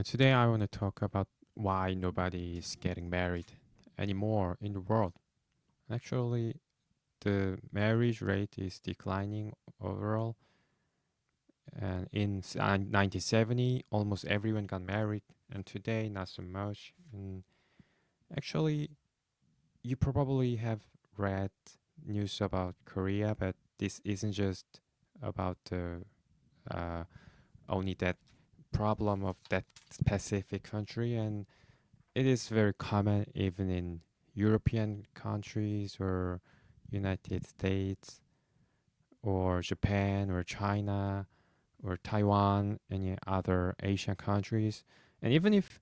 Today I want to talk about why nobody is getting married anymore in the world. Actually, the marriage rate is declining overall, and in 1970, almost everyone got married, and today not so much. And actually, you probably have read news about Korea, but this isn't just about the uh, only that problem of that specific country, and it is very common even in European countries or United States or Japan or China or Taiwan, any other Asian countries. And even if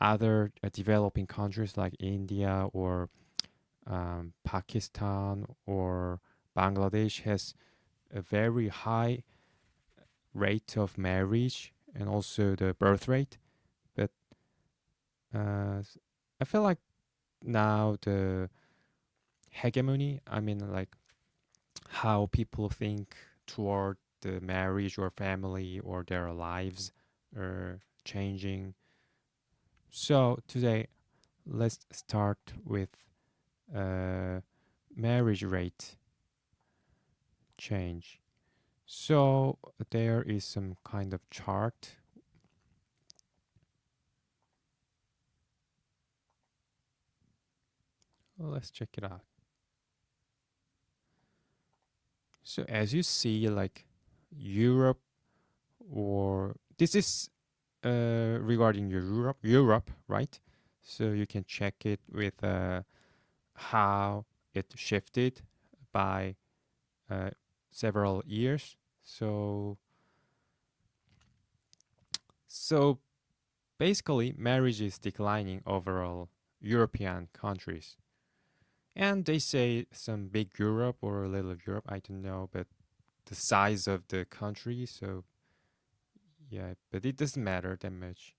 other developing countries like India or Pakistan or Bangladesh has a very high rate of marriage and also the birth rate, but uh, I feel like now the hegemony, I mean, like how people think toward the marriage or family or their lives are changing. So today, let's start with uh, marriage rate change. So there is some kind of chart. Let's check it out. So as you see, like Europe, or this is regarding Europe, right? So you can check it with how it shifted by uh, several years. So basically, marriage is declining overall European countries, and they say some big Europe or a little Europe, I don't know, but the size of the country. So yeah, but it doesn't matter that much.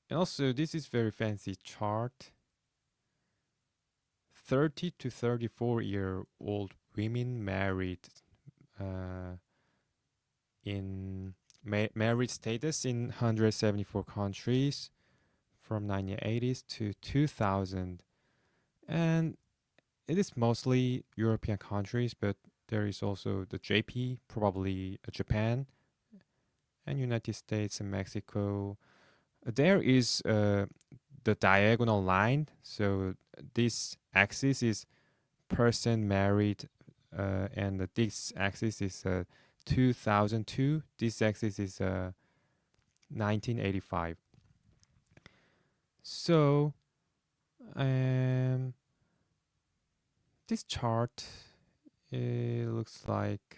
And also, this is very fancy chart. 30 to 34-year-old women married uh, in married status in 174 countries from 1980s to 2000. And it is mostly European countries, but there is also the JP, probably Japan, and United States and Mexico. There is the diagonal line. So this axis is person married, and this axis is 2002. This axis is 1985. So um, this chart, it looks like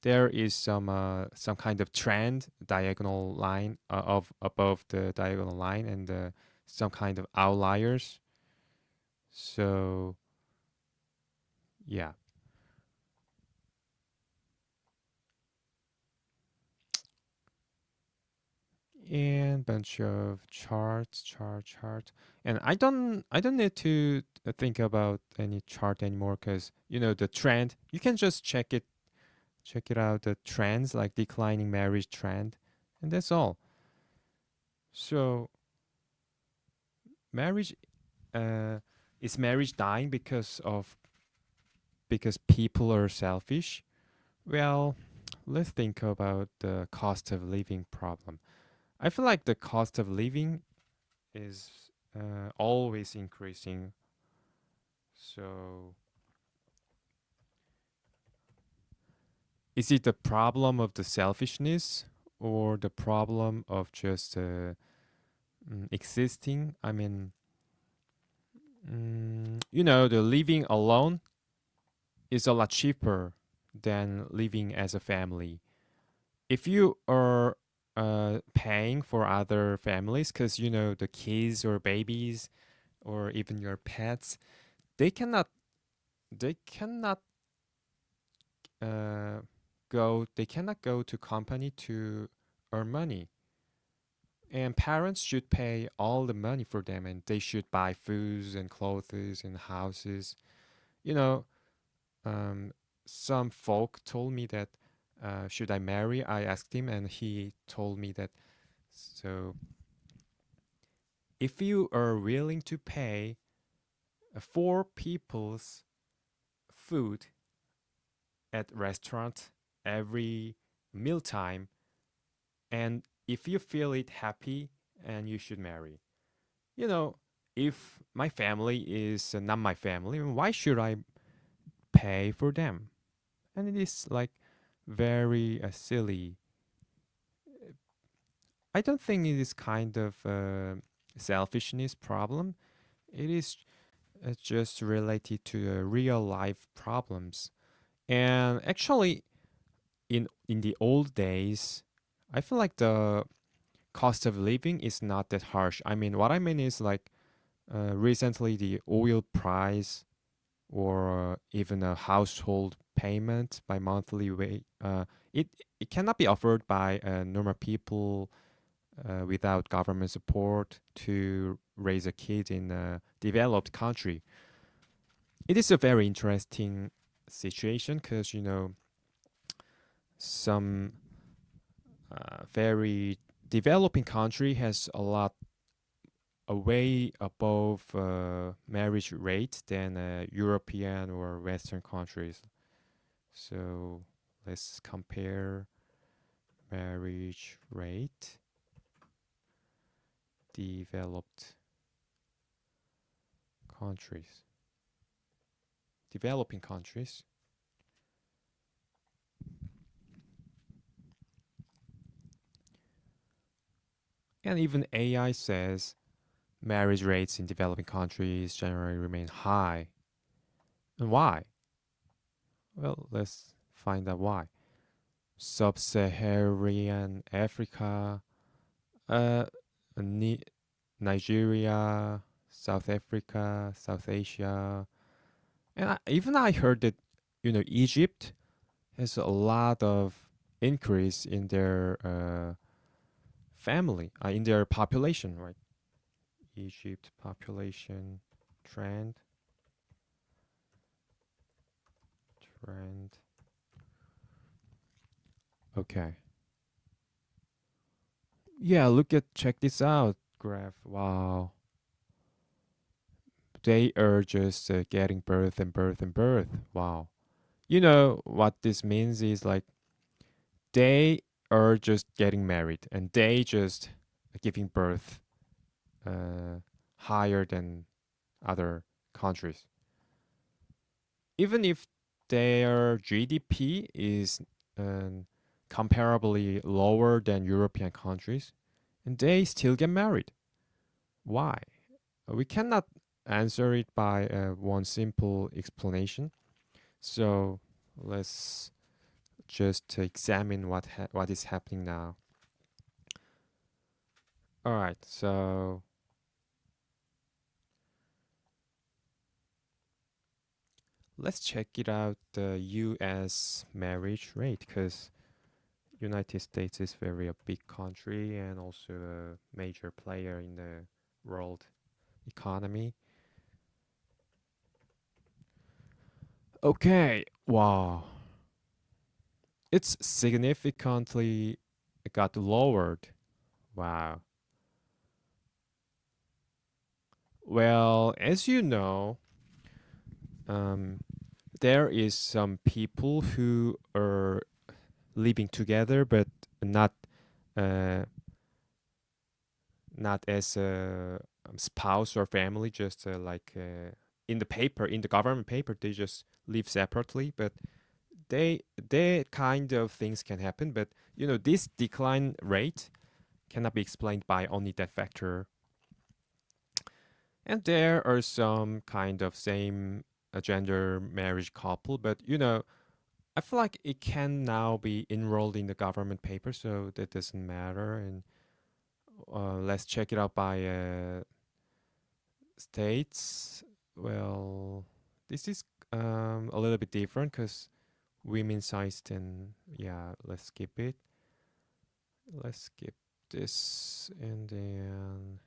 there is some kind of trend diagonal line of above the diagonal line, and some kind of outliers. So yeah, and bunch of chart, and I don't need to think about any chart anymore, because the trend, you can just check it out, the trends like declining marriage trend, and that's all. So marriage, uh is marriage dying because people are selfish? Well, let's think about the cost of living problem. I feel like the cost of living is always increasing. So, is it the problem of the selfishness or the problem of just existing? I mean, the living alone is a lot cheaper than living as a family. If you are paying for other families, because the kids or babies or even your pets, they cannot they cannot uh, go to company to earn money, and parents should pay all the money for them, and they should buy foods and clothes and houses. you know um, some folk told me that should I marry? I asked him, and he told me that so if you are willing to pay four people's food at restaurant every mealtime, and if you feel it happy, and you should marry. You know, if my family is not my family, why should I pay for them? And it is like very silly. I don't think it is kind of selfishness problem. It is just related to real life problems. And actually, in the old days, I feel like the cost of living is not that harsh. I mean, what I mean is like recently the oil price or even a household payment by monthly wage, it it cannot be offered by normal people without government support to raise a kid in a developed country. It is a very interesting situation because some very developing country has a lot a way above marriage rate than European or Western countries. So let's compare marriage rate developed countries, developing countries. And even AI says marriage rates in developing countries generally remain high. And why? Well, let's find out why. Sub-Saharan Africa, uh, Ni- Nigeria, South Africa, South Asia, and even I heard that Egypt has a lot of increase in their family, in their population, right? Egypt population trend, trend. Okay. Yeah, check this out, graph. Wow. They are just getting birth and birth and birth. Wow. You know what this means is like they are just getting married and they just giving birth higher than other countries. Even if their GDP is comparably lower than European countries, and they still get married. Why? We cannot answer it by one simple explanation. So let's just examine what is happening now. All right, so let's check it out the U.S. marriage rate because United States is very a big country and also a major player in the world economy. Okay, wow, it's significantly got lowered. Wow. Well, as you know, um, there is some people who are living together, but not uh, not as a spouse or family. Just like in the paper, in the government paper, they just live separately. But they kind of things can happen. But this decline rate cannot be explained by only that factor. And there are some kind of same gender marriage couple, but I feel like it can now be enrolled in the government paper, so that doesn't matter. And let's check it out by states. Well, this is a little bit different because women sized and yeah, let's skip it. Let's skip this and then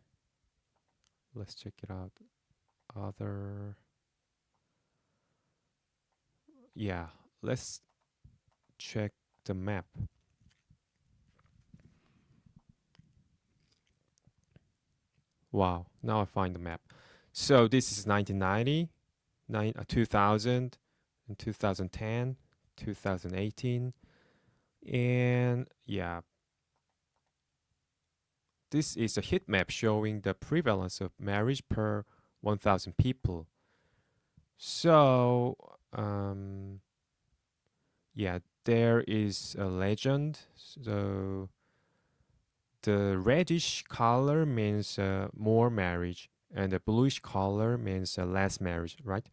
let's check it out. Other, yeah, let's check the map. Wow, now I find the map. So this is 1990, 2000, and 2010, 2018. And yeah, this is a heat map showing the prevalence of marriage per 1,000 people. So, yeah, there is a legend. So the reddish color means more marriage, and the bluish color means less marriage, right?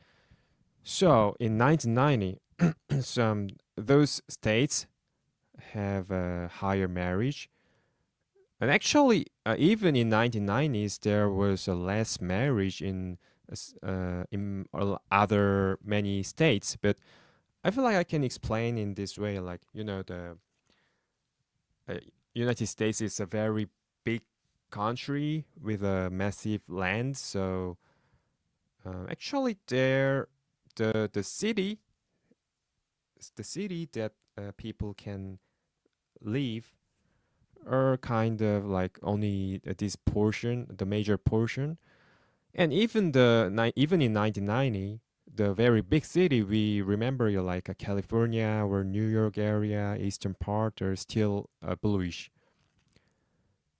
So in 1990, some those states have a higher marriage, and actually, even in 1990s, there was a less marriage in other many states. But I feel like I can explain in this way, like the uh, United States is a very big country with a massive land. So actually, there the the city that people can live are kind of like only this portion, the major portion. And even in 1990, the very big city we remember, like California or New York area, eastern part, are still bluish.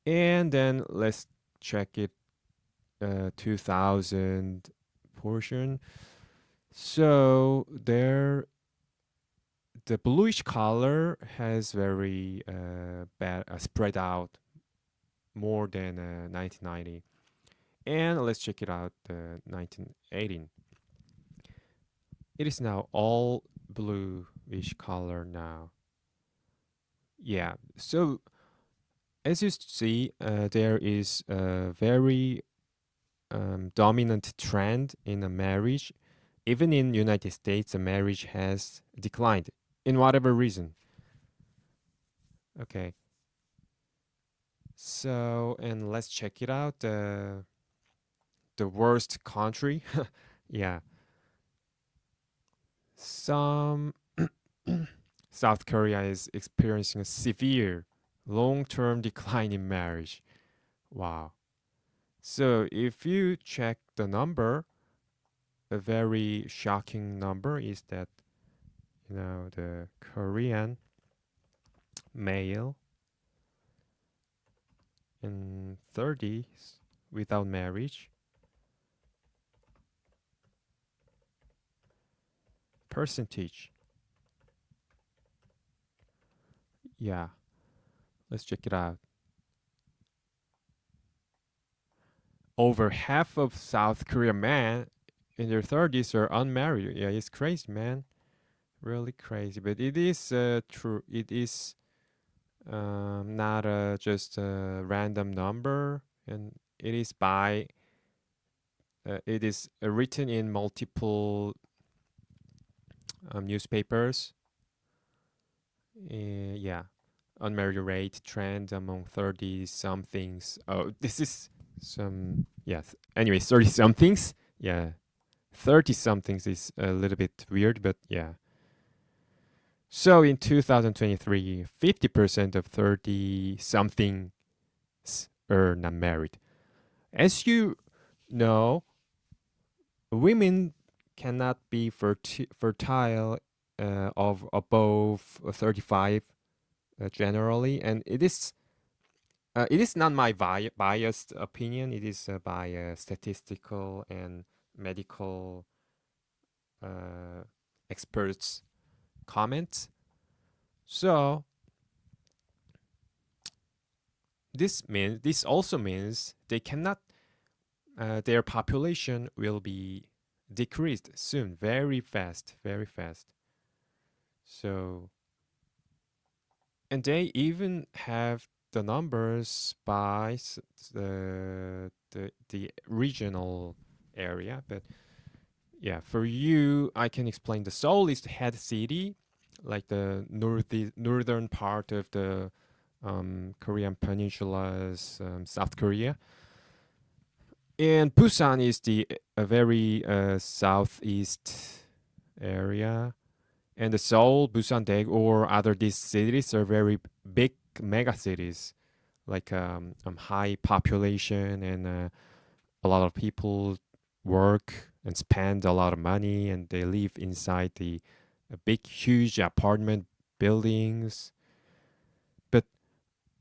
And then let's check it, 2000 portion. So there, the bluish color has very bad spread out more than 1990. And let's check it out, 1918. It is now all bluish color now. Yeah. So as you see, there is a very dominant trend in a marriage. Even in United States, the marriage has declined in whatever reason. Okay. So and let's check it out. The worst country. Yeah. Some South Korea is experiencing a severe long-term decline in marriage. Wow. So if you check the number, a very shocking number is that the Korean male in 30s without marriage percentage. Yeah, let's check it out. Over half of South Korean men in their 30s are unmarried. Yeah, it's crazy, man. Really crazy. But it is true. It is not just a random number, and it is written in multiple newspapers. Yeah, unmarried rate trend among 30 somethings. Oh, this is some, yes. Anyways, 30 somethings. Yeah, 30 somethings is a little bit weird, but yeah. So in 2023, 50% of 30 somethings are not married. As you know, women cannot be fertile of above 35 generally, and it is not my biased opinion. It is by statistical and medical uh, experts' comments. So this also means they cannot their population will be decreased soon, very fast, very fast. So, and they even have the numbers by the regional area. But yeah, for you, I can explain. The Seoul is the head city, like the northern part of the Korean Peninsula's South Korea. And Busan is the a very southeast area, And the Seoul, Busan, Daegu, or other these cities are very big mega cities, like high population and a lot of people work and spend a lot of money, and they live inside the big, huge apartment buildings. But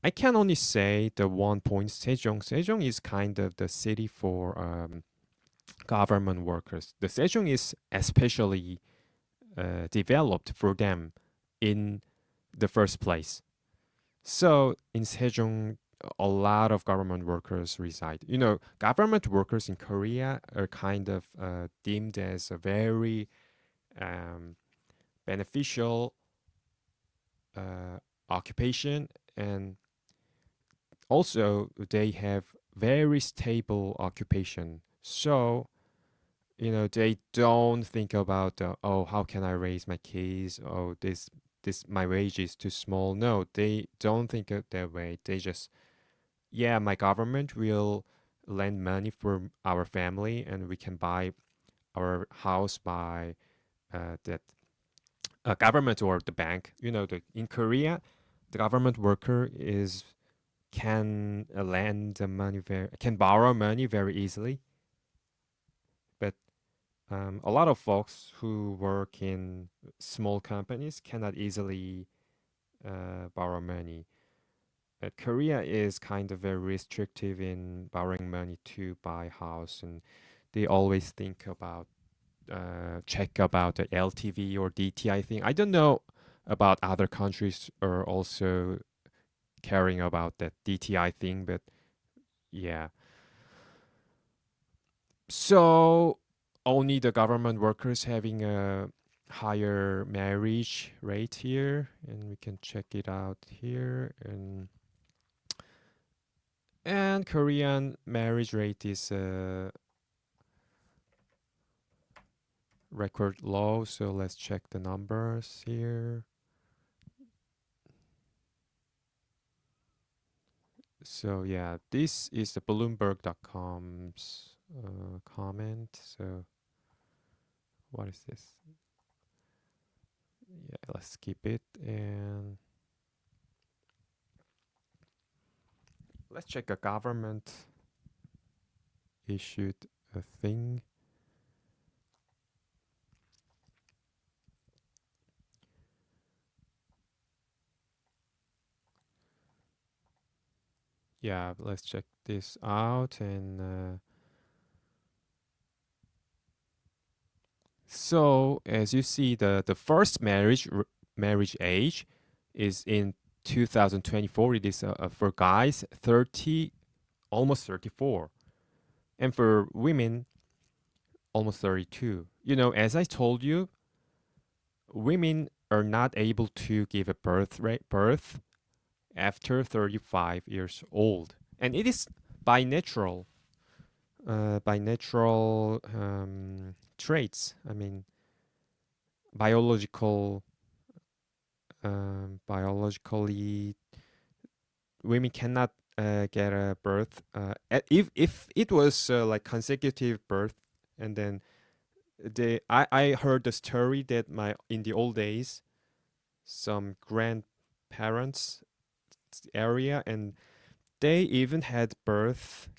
I can only say the one point Sejong. Sejong is kind of the city for government workers. The Sejong is especially developed for them in the first place. So in Sejong, a lot of government workers reside. You know, government workers in Korea are kind of deemed as a very um, beneficial uh, occupation, and also they have very stable occupation. So you know they don't think about oh, how can I raise my kids, oh, this my wage is too small. No, they don't think of that way. They just, yeah, my government will lend money for our family and we can buy our house by that government or the bank. You know, in Korea the government worker is can lend the money very, can borrow money very easily. But a lot of folks who work in small companies cannot easily borrow money. Korea is kind of very restrictive in borrowing money to buy house, and they always think about check about the LTV or DTI thing. I don't know about other countries are also caring about that DTI thing, but yeah. So only the government workers having a higher marriage rate here, and we can check it out here. And Korean marriage rate is record low. So let's check the numbers here. So yeah, this is the Bloomberg.com's comment. So what is this? Yeah, let's skip it and let's check a government issued a thing. Yeah, let's check this out. And so as you see, the first marriage age is in 2024. It is for guys 30, almost 34, and for women almost 32. You know, as I told you, women are not able to give a birth after 35 years old, and it is by natural traits. I mean, biological, biologically, women cannot get a birth. If it was like consecutive birth, and then I heard the story that my in the old days, some grandparents area, and they even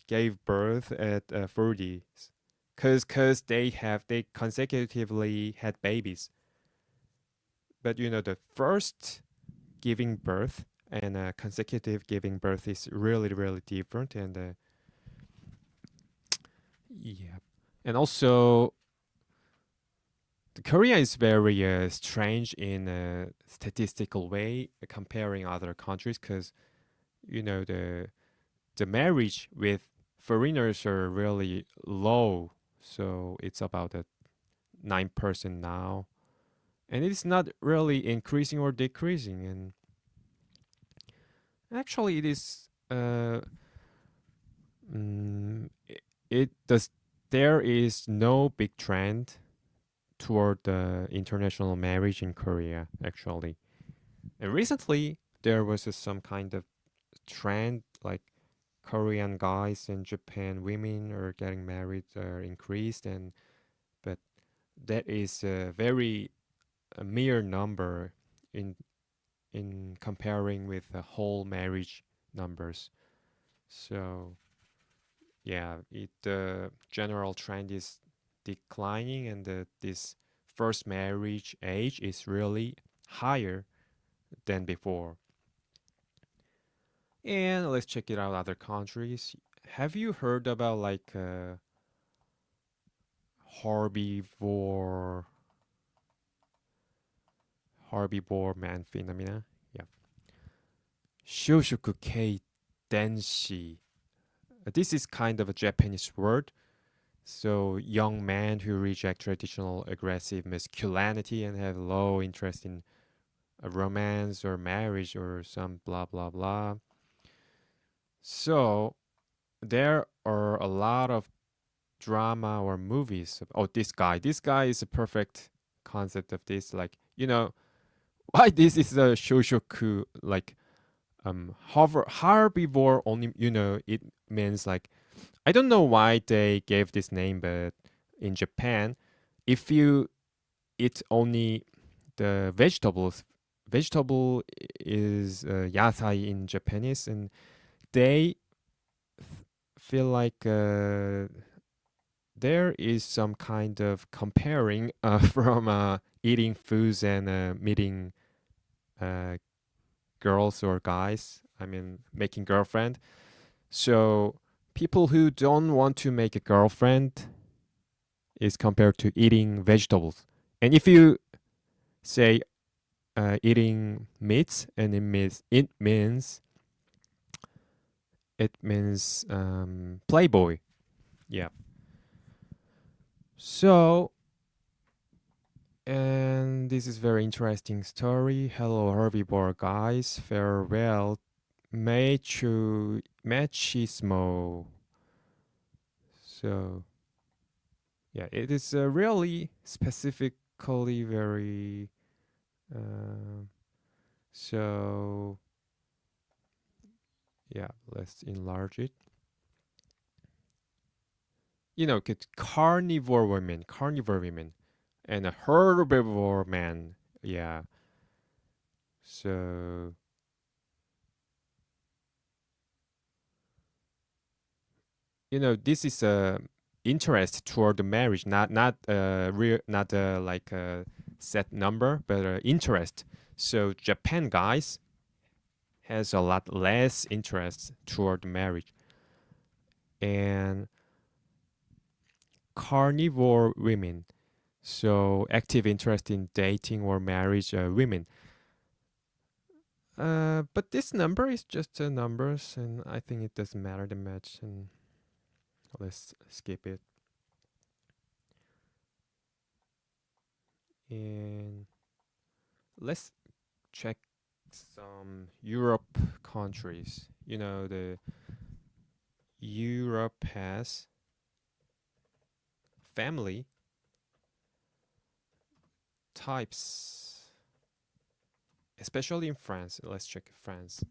gave birth at 40, cause they consecutively had babies. But you know, the first giving birth and consecutive giving birth is really different, and yeah, and also Korea is very strange in a statistical way comparing other countries, because you know the marriage with foreigners are really low, so it's about a 9% now, and it's not really increasing or decreasing. And actually, it is. It does. There is no big trend toward the international marriage in Korea, actually. And recently, there was some kind of trend like Korean guys and Japan women are getting married are increased, and but that is very a mere number in comparing with the whole marriage numbers. So yeah, the general trend is declining, and this first marriage age is really higher than before. And let's check it out other countries. Have you heard about like herbivore herbivore man phenomena? Yeah. Shoshoku kei denshi. This is kind of a Japanese word. So young men who reject traditional aggressive masculinity and have low interest in a romance or marriage or some blah blah blah. So there are a lot of drama or movies. Oh, this guy is a perfect concept of this. Like, why this is a shoshoku, like herbivore only, it means like, I don't know why they gave this name, but in Japan, if you eat only the vegetables, vegetable is yasai in Japanese, and they feel like there is some kind of comparing from eating foods and meeting uh, girls or guys. I mean, making girlfriend. So people who don't want to make a girlfriend is compared to eating vegetables. And if you say eating meats, and it means playboy. Yeah. So, and this is very interesting story. Hello, herbivore guys. Farewell, machismo. So, yeah, it is really specifically very. Uh, so, yeah, let's enlarge it. Carnivore women, and a herbivore man. Yeah. So, this is a interest toward the marriage, not real, not like a set number, but interest. So Japan guys has a lot less interest toward marriage, and carnivore women, so active interest in dating or marriage women. But this number is just numbers, and I think it doesn't matter that much. And let's skip it. And let's check some Europe countries. The Europe has family types, especially in France. Let's check France.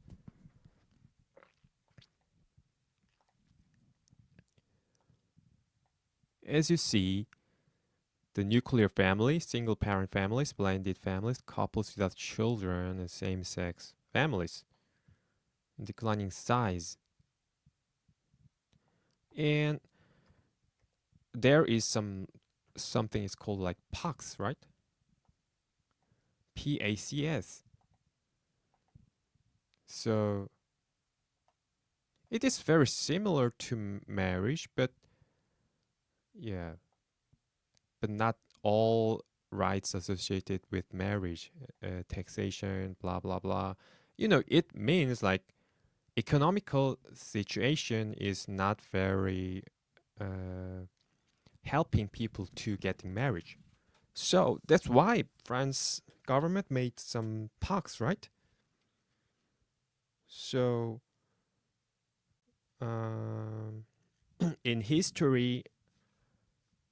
As you see, the nuclear family, single parent families, blended families, couples without children, and same sex families, declining size. And there is something is called like PACS, right? PACS. So it is very similar to marriage, but yeah, but not all rights associated with marriage, taxation, blah blah blah. It means like economical situation is not very helping people to getting marriage. So that's why France government made some PACs, right? So um, in history,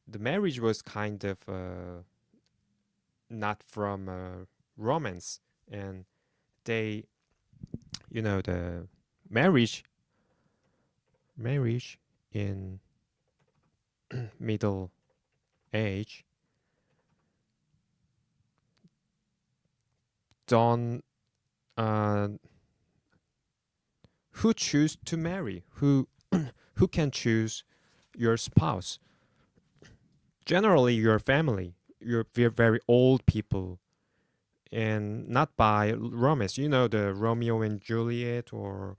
the marriage was kind of not from romance, and they, the marriage marriage in middle age, don't uh, who choose to marry, who can choose your spouse. Generally your family, your very old people, and not by romance. You know, the Romeo and Juliet, or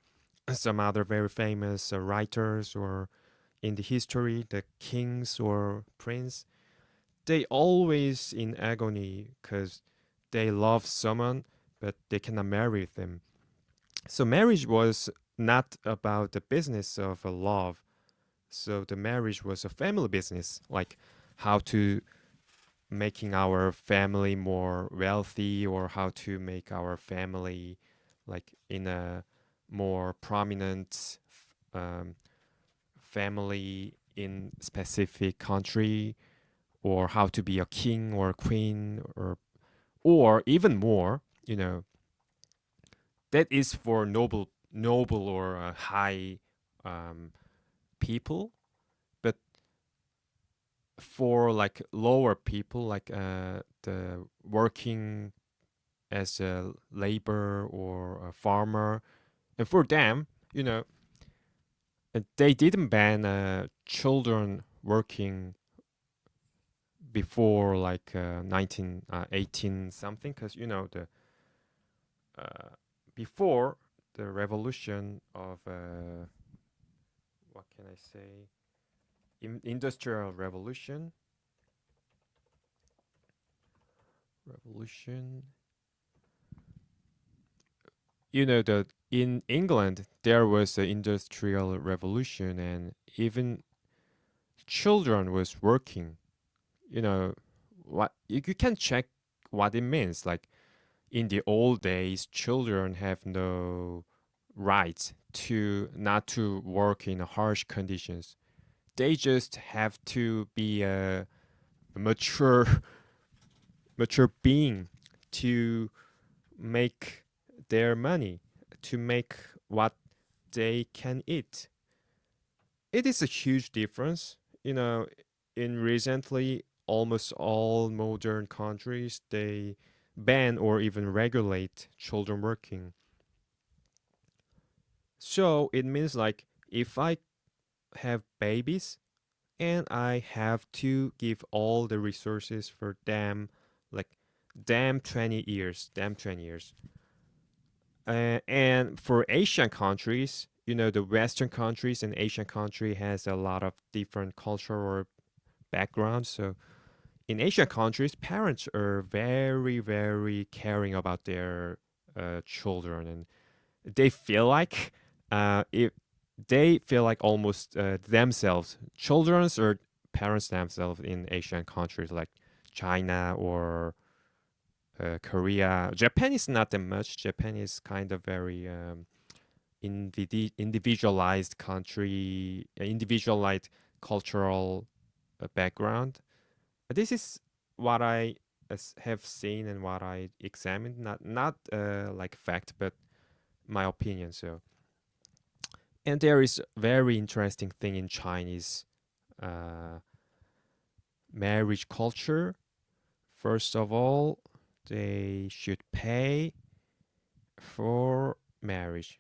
some other very famous writers, or in the history, the kings or prince, they always in agony because they love someone but they cannot marry them. So marriage was not about the business of a love. So the marriage was a family business, like how to making our family more wealthy, or how to make our family like in a more prominent um, family in specific country, or how to be a king or a queen, or even more, that is for noble or high um, people. But for like lower people, like the working as a labor or a farmer, and for them, they didn't ban children working before like 1918 something, because the uh, before the revolution of what can I say, industrial revolution. That in England there was an industrial revolution, and even children was working. What you can check what it means. Like in the old days, children have no rights to not to work in harsh conditions. They just have to be a mature mature being to make their money, to make what they can eat. It is a huge difference. In recently, almost all modern countries, they ban or even regulate children working. So it means like if I have babies and I have to give all the resources for them, like damn 20 years. And for Asian countries, the Western countries and Asian country has a lot of different cultural backgrounds. So in Asian countries, parents are very, very caring about their children, and they feel like if they feel like almost themselves, children's or parents themselves in Asian countries like China or Korea. Japan is not that much. Japan is kind of very individualized country, individualized cultural background. This is what I have seen and what I examined. Not like fact, but my opinion. So, and there is very interesting thing in Chinese uh, marriage culture. First of all, they should pay for marriage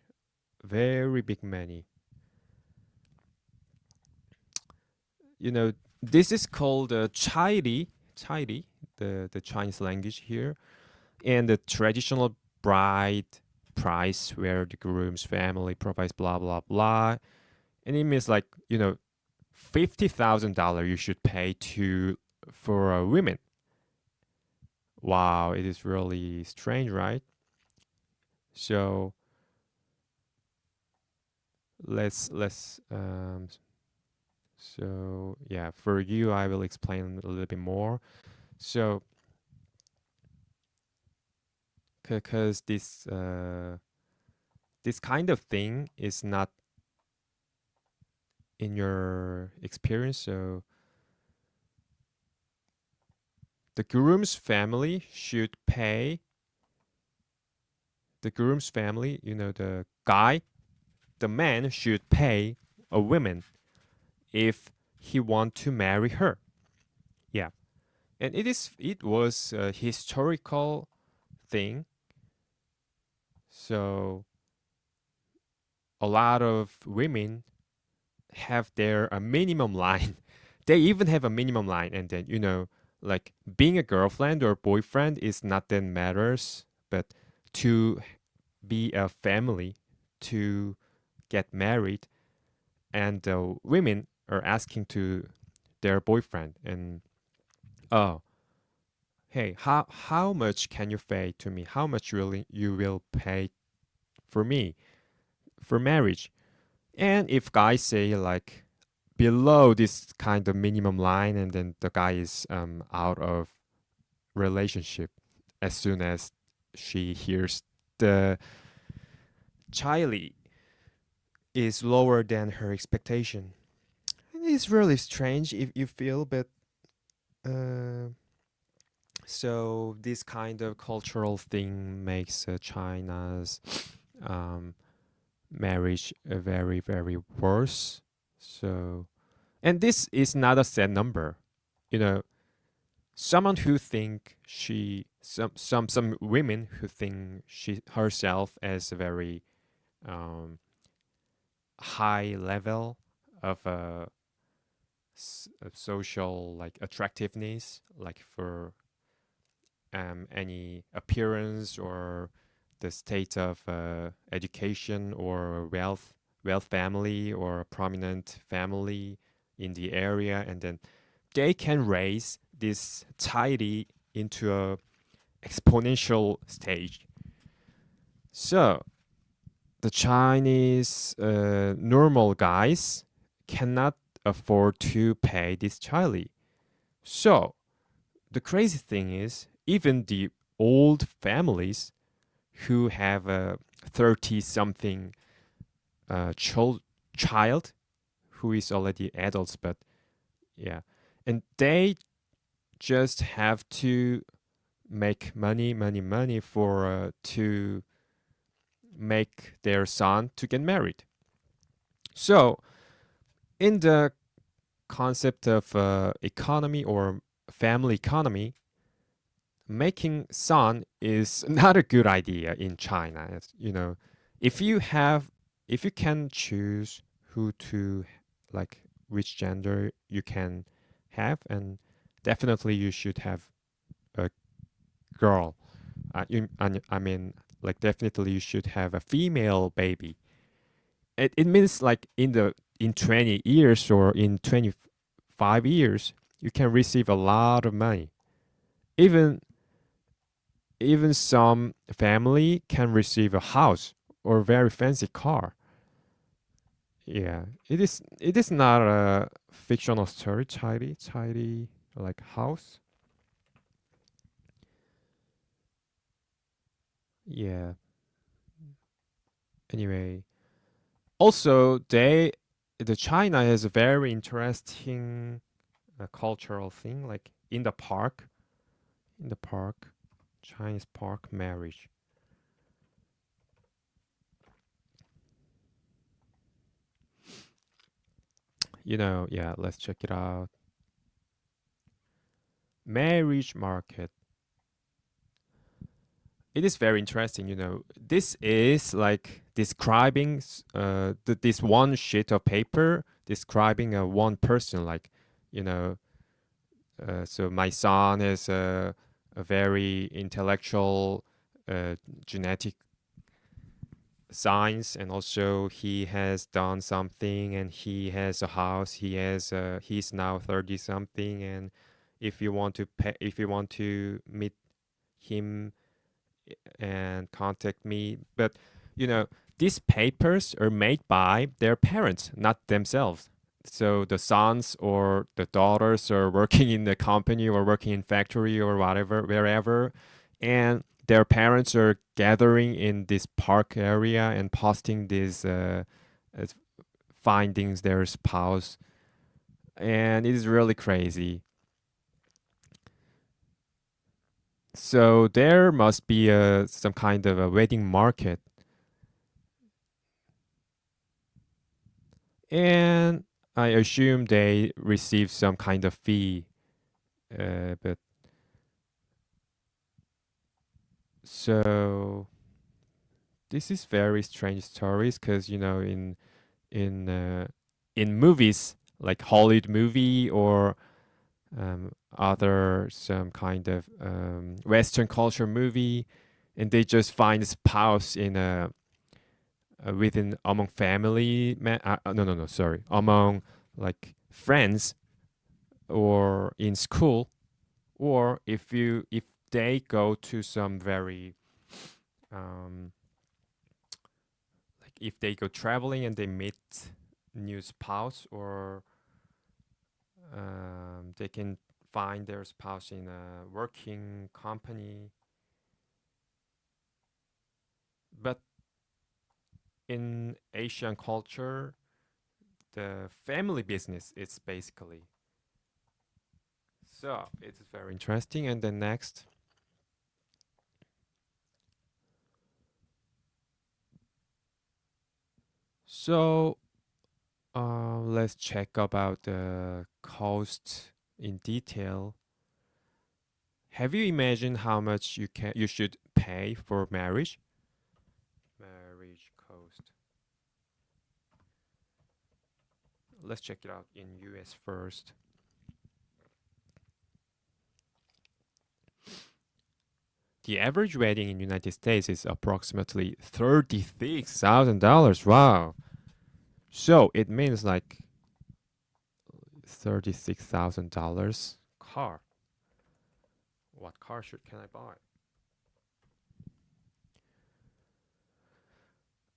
very big money. This is called chairi, the Chinese language here, and the traditional bride price where the groom's family provides blah blah blah, and it means like $50,000 you should pay to for a women. Wow, it is really strange, right? So let's so yeah, for you I will explain a little bit more. So because this kind of thing is not in your experience. So the groom's family should pay the groom's family, the guy, the man should pay a woman if he want to marry her. Yeah. And it was a historical thing. So a lot of women have their a minimum line. They even have a minimum line, and then like being a girlfriend or boyfriend is not that matters, but to be a family, to get married, and women are asking to their boyfriend, and oh, hey, how much can you pay to me? How much really you will pay for me for marriage? And if guys say like below this kind of minimum line, and then the guy is out of relationship as soon as she hears the Charlie is lower than her expectation. It's really strange if you feel, but uh, so this kind of cultural thing makes China's um, marriage very very worse. So, and this is not a set number, you know. Someone who think she some women who think she herself as a very um, high level of of social like attractiveness, like for any appearance or the state of education or wealth family or a prominent family in the area, and then they can raise this tidy into a exponential stage. So the Chinese normal guys cannot afford to pay this Charlie. So the crazy thing is, even the old families who have a 30 something child who is already adults, but yeah, and they just have to make money for to make their son to get married. So in the concept of economy or family economy, making son is not a good idea in China. If you have, if you can choose who to like, which gender you can have, and definitely you should have a girl. I mean, like definitely you should have a female baby. It means like in 20 years or in 25 years, you can receive a lot of money. Even even some family can receive a house or a very fancy car. Yeah, it is not a fictional story, tidy like house. Yeah. Anyway, also the China has a very interesting cultural thing, like in the park, Chinese park marriage. Yeah, let's check it out. Marriage market. It is very interesting. This is like describing this one sheet of paper describing a one person. Like, you know, so my son is a very intellectual, genetic science, and also he has done something, and he has a house. He's now 30 something, and if you want to meet him and contact me. But you know, these papers are made by their parents, not themselves. So the sons or the daughters are working in the company or working in factory or whatever, wherever, and their parents are gathering in this park area and posting these uh, findings their spouse, and it is really crazy. So there must be some kind of a wedding market, and I assume they receive some kind of fee. But so this is very strange stories because in uh, in movies like Hollywood movie or other some kind of Western culture movie, and they just find a spouse in a within among no no no sorry among like friends or in school, or if they go to some very um, like if they go traveling and they meet new spouse, or they can find their spouse in a working company. But in Asian culture, the family business is basically, so it's very interesting. And then next, so let's check about the cost in detail. Have you imagined how much you should pay for marriage? Marriage cost. Let's check it out in US first. The average wedding in United States is approximately $36,000. Wow. So it means like $36,000 car. What car can I buy?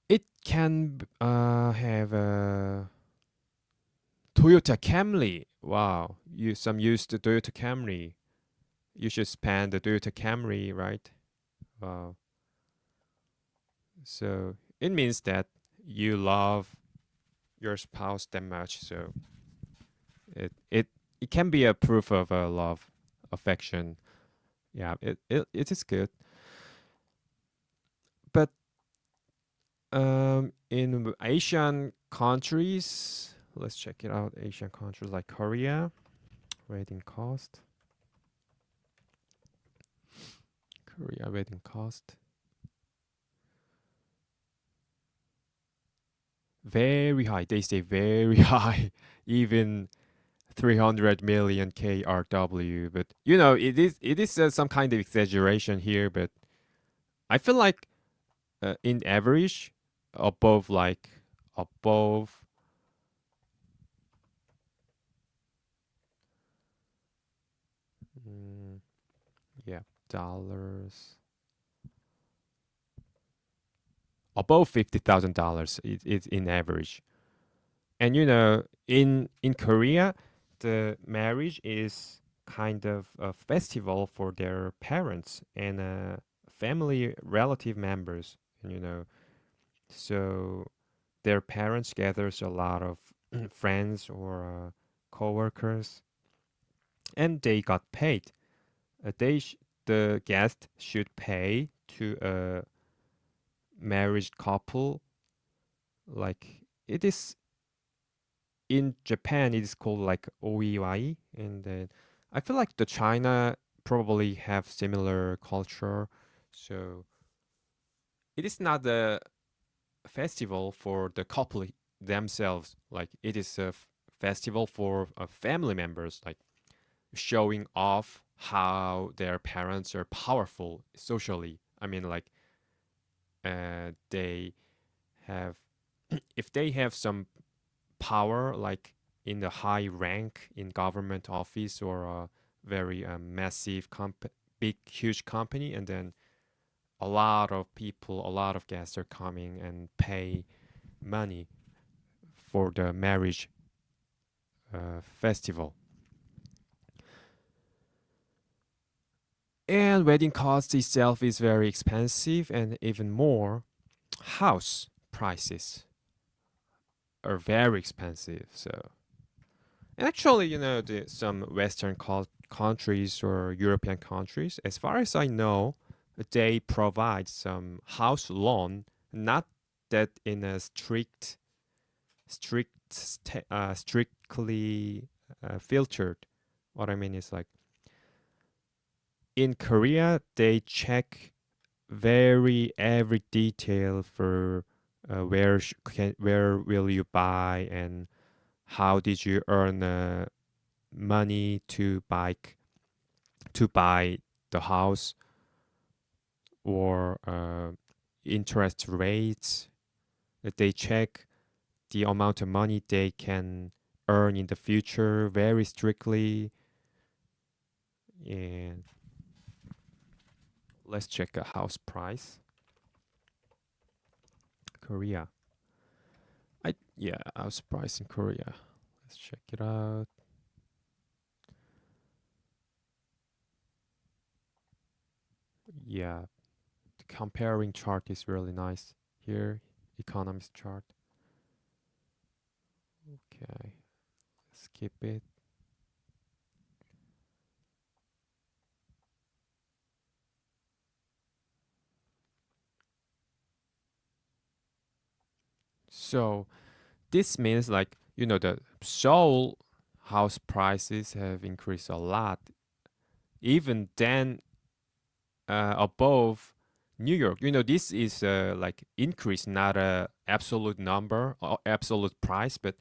It can have a Toyota Camry. Wow. You some use the Toyota Camry. You should spend the Toyota Camry, right? Wow. So it means that you love your spouse that much. So it it it can be a proof of love, affection. Yeah, it is good. But in Asian countries, let's check it out. Asian countries like Korea, wedding cost. Korea wedding cost. Very high. They say very high. Even 300 million KRW. But it is some kind of exaggeration here. But I feel like in average, above mm, yeah, dollars, above $50,000. It's in average. And in Korea, the marriage is kind of a festival for their parents and family relative members. And so their parents gathers a lot of friends or co-workers, and they got paid. The guest should pay to a married couple. Like it is in Japan, it is called like OEY, and then I feel like the China probably have similar culture. So it is not a festival for the couple themselves. Like it is a festival for family members, like showing off how their parents are powerful socially. I mean, like they have, if they have some power, like in the high rank in government office or a very massive big huge company, and then a lot of people, a lot of guests are coming and pay money for the marriage festival. And wedding cost itself is very expensive, and even more, house prices are very expensive. So, and actually, some Western countries or European countries, as far as I know, they provide some house loan, not that in a strictly filtered. What I mean is like in Korea, they check very every detail for where will you buy and how did you earn money to buy the house, or interest rates that they check the amount of money they can earn in the future very strictly. And let's check a house price. Korea. I Yeah, house price in Korea. Let's check it out. Yeah, the comparing chart is really nice here. Economist chart. Okay, skip it. So this means like the Seoul house prices have increased a lot, even then above New York. This is like increase, not a absolute number or absolute price, but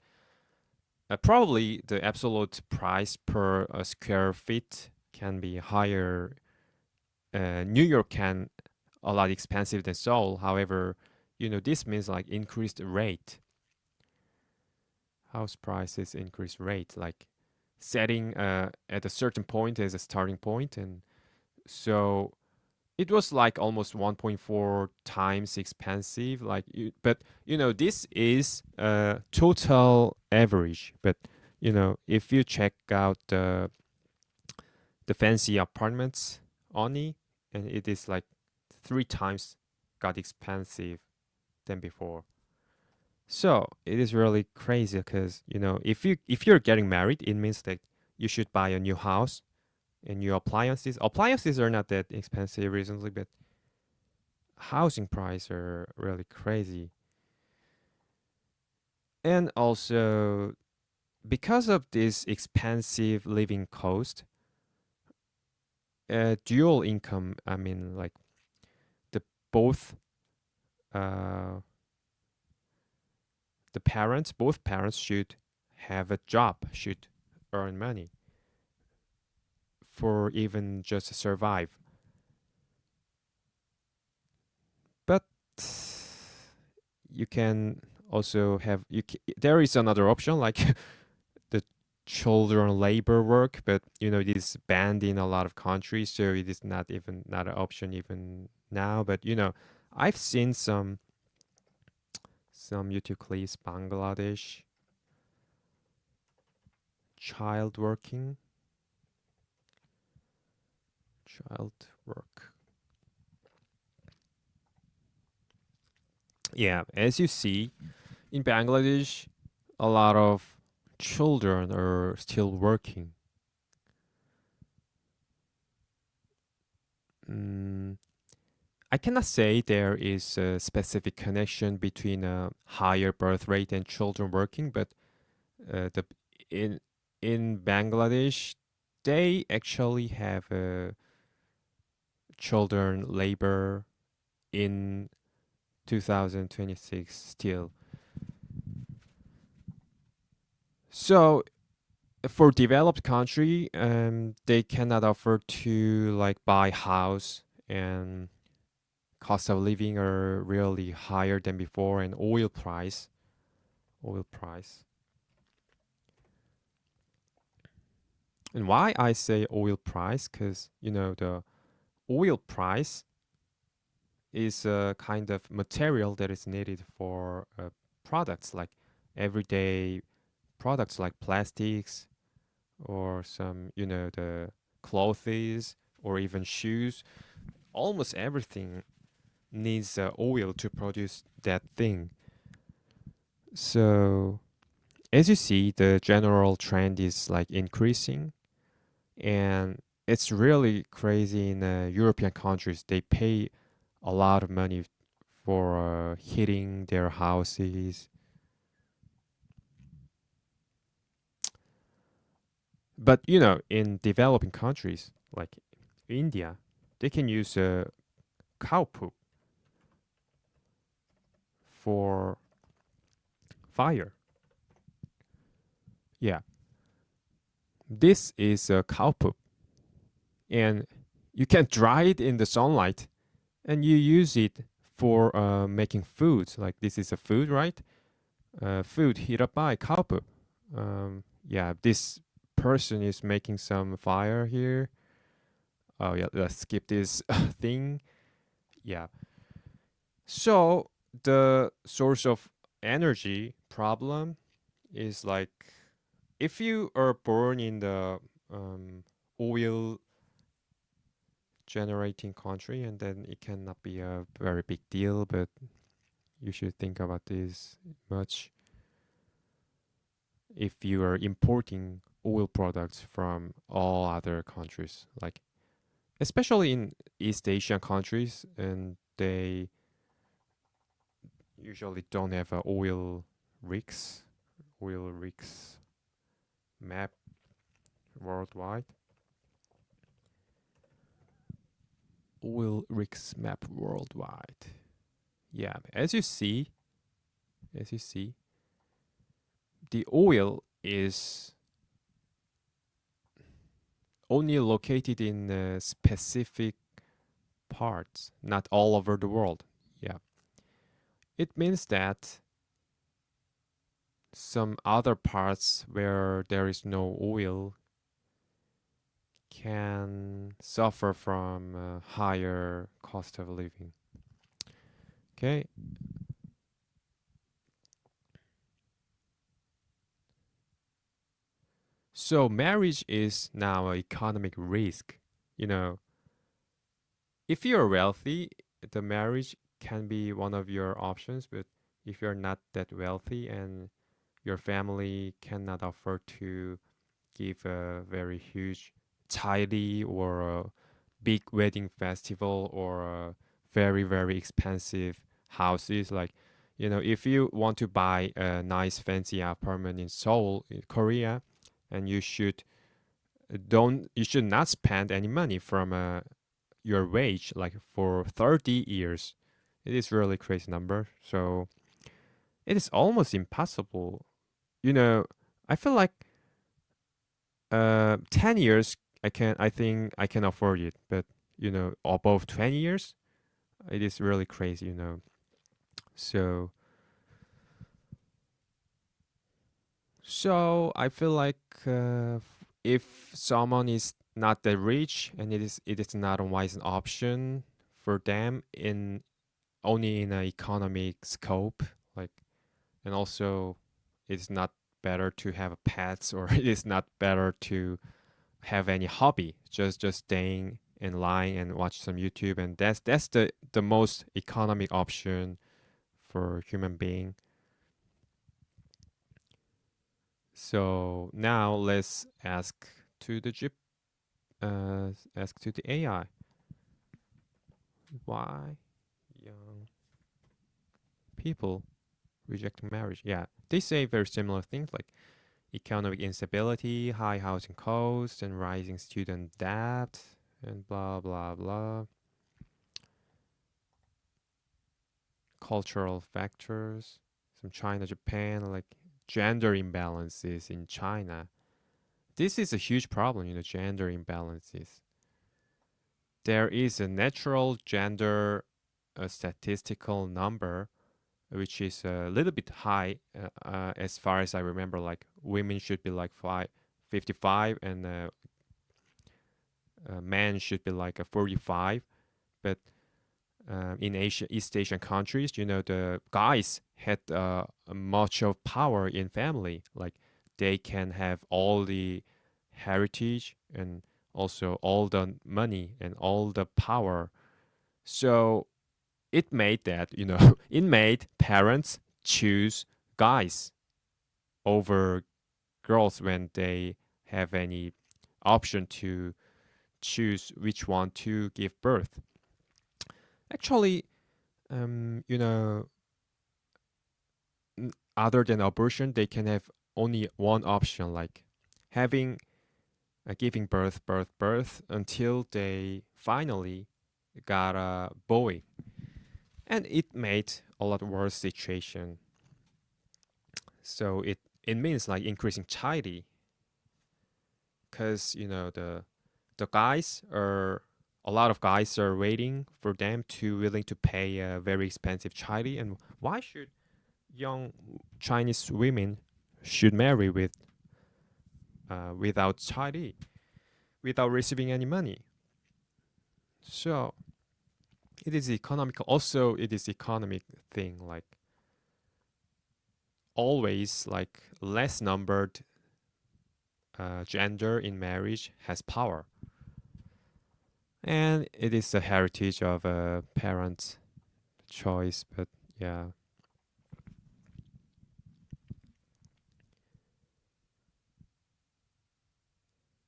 probably the absolute price per square feet can be higher. New York can a lot expensive than Seoul. However, this means like increased rate. House prices increase rate, like setting at a certain point as a starting point, and so it was like almost 1.4 times expensive. But this is total average. But if you check out the fancy apartments only, and it is like 3 times got expensive than before. So it is really crazy because if you're getting married, it means that you should buy a new house and new appliances. Appliances are not that expensive recently, but housing prices are really crazy. And also because of this expensive living cost, dual income. I mean, like the both uh, both parents should have a job, should earn money for even just to survive. But you can also have there is another option like the children labor work, but it is banned in a lot of countries, so it is not an option even now. But I've seen some YouTube clips, Bangladesh child working, child work. Yeah, as you see, in Bangladesh, a lot of children are still working. Mm, I cannot say there is a specific connection between a higher birth rate and children working, but the in Bangladesh, they actually have children labor in 2026 still. So for developed country, they cannot afford to like buy house, and cost of living are really higher than before, and oil price. And why I say oil price? Because the oil price is a kind of material that is needed for products like everyday products like plastics, or some the clothes, or even shoes. Almost everything needs oil to produce that thing. So as you see, the general trend is like increasing, and it's really crazy in European countries. They pay a lot of money for heating their houses. But in developing countries like India, they can use cow poop for fire. Yeah, this is a cow poop, and you can dry it in the sunlight, and you use it for making food. Like this is a food, right? Food heated up by cow poop. Yeah, this person is making some fire here. Oh yeah, let's skip this thing. Yeah. So the source of energy problem is like if you are born in the oil generating country, and then it cannot be a very big deal, but you should think about this much if you are importing oil products from all other countries, like especially in East Asian countries, and they usually don't have a oil rigs map worldwide. Oil rigs map worldwide. Yeah, as you see, the oil is only located in specific parts, not all over the world. Yeah, it means that some other parts where there is no oil can suffer from a higher cost of living. Okay, so marriage is now an economic risk. You know, if you're wealthy, the marriage can be one of your options, but if you're not that wealthy and your family cannot afford to give a very huge tidy or a big wedding festival or a very very expensive houses, like if you want to buy a nice fancy apartment in Seoul in Korea, and you should not spend any money from your wage like for 30 years. It is really crazy number, so it is almost impossible. you know I feel like 10 years I think I can afford it, but above 20 years it is really crazy. So I feel like if someone is not that rich, and it is not a wise option for them in only in an economic scope, like, and also it's not better to have pets, or it is not better to have any hobby, just staying in line and watch some YouTube, and that's the most economic option for human being. So now let's to the Jeep, ask to the AI, why young people reject marriage. Yeah, they say very similar things like economic instability, high housing costs, and rising student debt, and blah blah blah. Cultural factors, some China, Japan, like gender imbalances in China. This is a huge problem, gender imbalances. There is a natural gender statistical number which is a little bit high, as far as I remember. Like women should be like 55, and men should be like a 45. But in East Asian countries, the guys had much of power in family. Like they can have all the heritage and also all the money and all the power. So it made that it made parents choose guys over girls when they have any option to choose which one to give birth. Actually, um, you know, other than abortion, they can have only one option, like having giving birth until they finally got a boy, and it made a lot worse situation. So it means like increasing charity, because the guys are a lot of guys are waiting for them to willing to pay a very expensive charity. And why should young Chinese women should marry without charity, without receiving any money? So it is economical. Also, it is economic thing. Like always, like less numbered gender in marriage has power, and it is a heritage of a parent's choice. But yeah,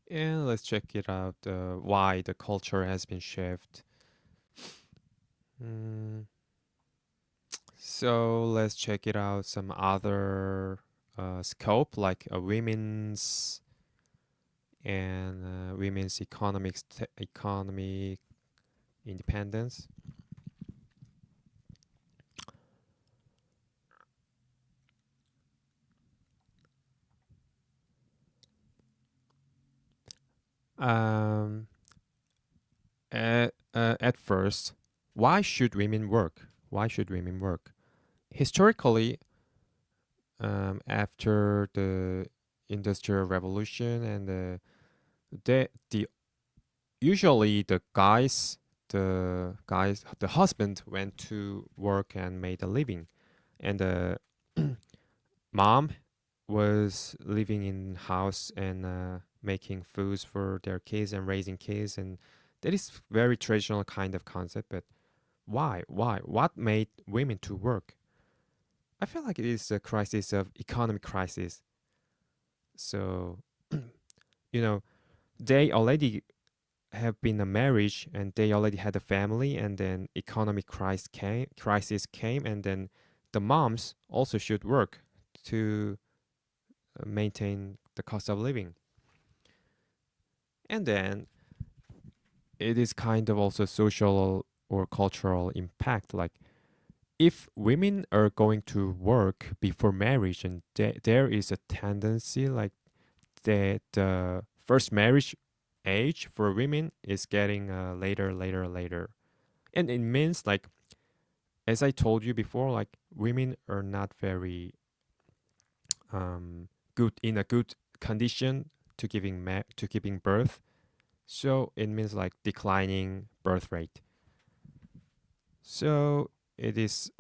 and let's check it out. Why the culture has been shifted. Mm, so let's check it out. Some other scope like a women's economic independence. Um, at first, why should women work? Why should women work? Historically, after the Industrial Revolution and the usually the husband went to work and made a living, and the mom was living in house and making foods for their kids and raising kids, and that is very traditional kind of concept. But why what made women to work? I feel like it is a crisis of economic crisis. So you know they already have been a marriage and they already had a family, and then economic crisis came, and then the moms also should work to maintain the cost of living. And then it is kind of also social or cultural impact. Like if women are going to work before marriage, and there is a tendency like that the first marriage age for women is getting later. And it means like, as I told you before, like women are not very good in a good condition to giving birth. So it means like declining birth rate. So it is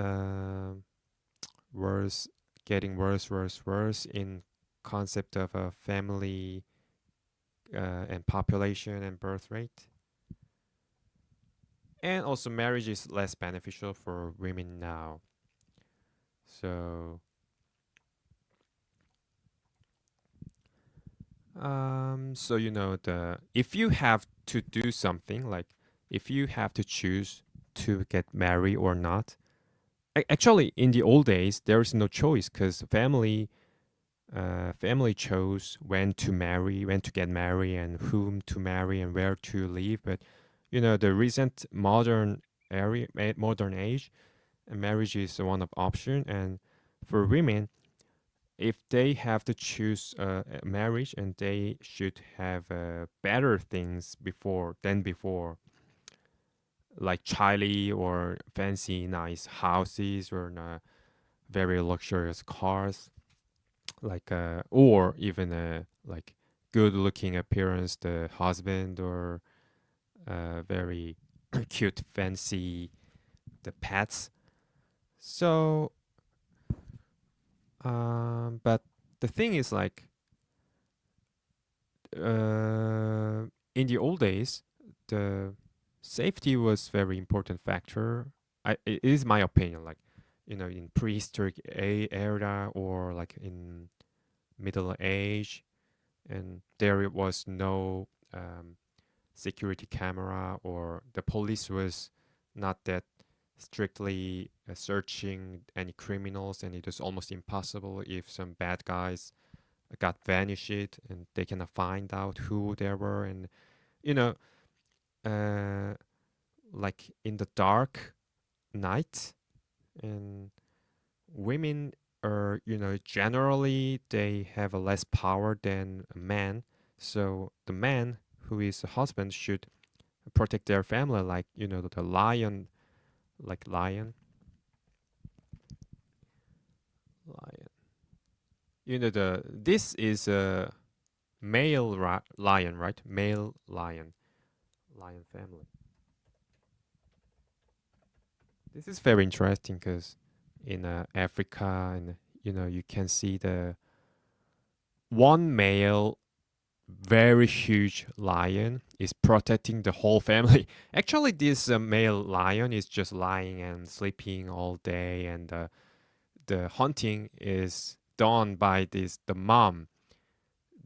worse, getting worse in concept of a family and population and birth rate. And also marriage is less beneficial for women now. So so the if you have to do something, like if you have to choose to get married or not. Actually, in the old days, there is no choice because family chose when to get married, and whom to marry, and where to live. But the recent modern age, marriage is one of option. And for women, if they have to choose a marriage, and they should have better things before, like chilly or fancy nice houses, or very luxurious cars, like or even like good looking appearance the husband, or very cute fancy the pets. So but the thing is like, uh in the old days, the safety was very important factor. It is my opinion, like in prehistoric era, or like in middle age, and there was no security camera, or the police was not that strictly searching any criminals, and it was almost impossible if some bad guys got vanished, and they cannot find out who they were. And you know uh, like in the dark night, and women are, generally they have a less power than a man. So the man who is a husband should protect their family, like, the lion, like lion. The this is a male lion, right? Male lion, lion family. This is very interesting because in Africa, and you can see the one male very huge lion is protecting the whole family. Actually, this male lion is just lying and sleeping all day, and the hunting is done by the mom,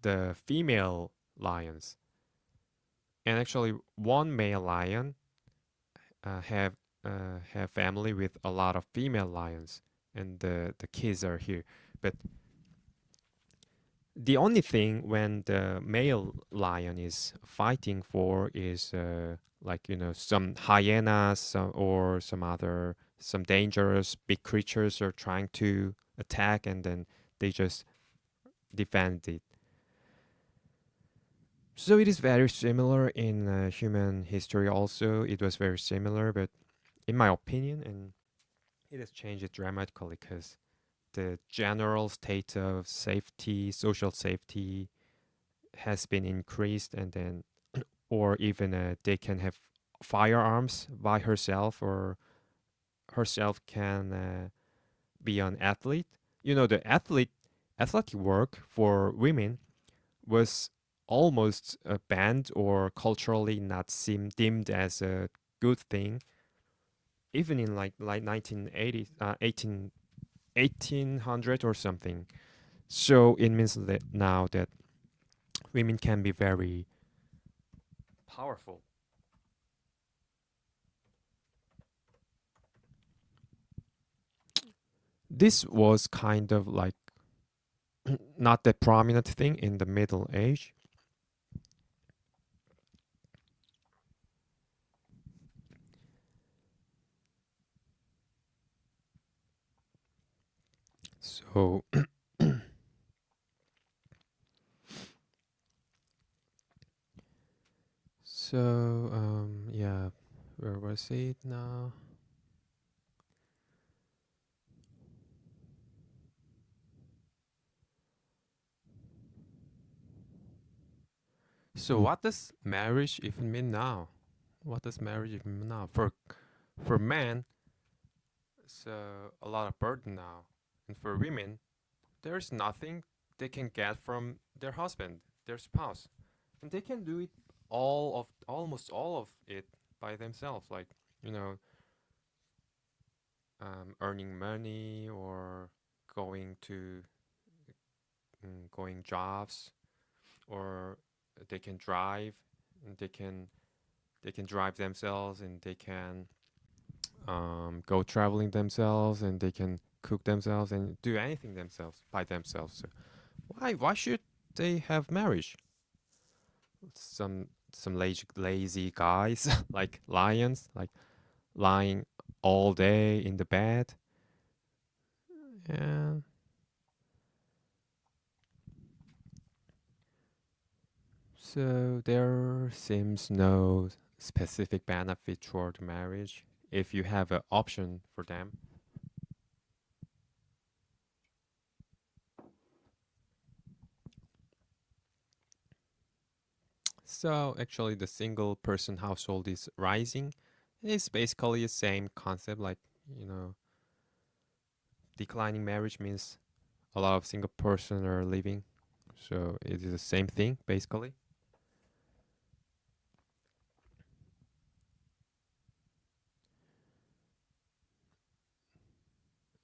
the female lions. And actually, one male lion have family with a lot of female lions, and the kids are here. But the only thing when the male lion is fighting for is like, some hyenas, or some dangerous big creatures are trying to attack, and then they just defend it. So it is very similar in human history also. It was very similar, but in my opinion, and it has changed dramatically because the general state of safety, social safety, has been increased, and then, or even they can have firearms by herself, or herself can be an athlete. The athletic work for women was almost banned, or culturally not deemed as a good thing, even in like 1980, 1800 or something. So it means that now that women can be very powerful. This was kind of like not the prominent thing in the Middle Age. So, yeah, where was it now? So, what does marriage even mean now? What does marriage even mean now? For men, it's a lot of burden now, and for women, there's nothing they can get from their husband, their spouse, and they can do it almost all of it by themselves. Like, you know, earning money, or going to going jobs, or they can drive, and they can drive themselves, and they can go traveling themselves, and they can cook themselves and do anything themselves by themselves. So why should they have marriage? Some lazy guys like lions, like lying all day in the bed. And so there seems no specific benefit toward marriage if you have an option for them. So actually, the single person household is rising. It's basically the same concept, like, you know, declining marriage means a lot of single person are living. So it is the same thing, basically.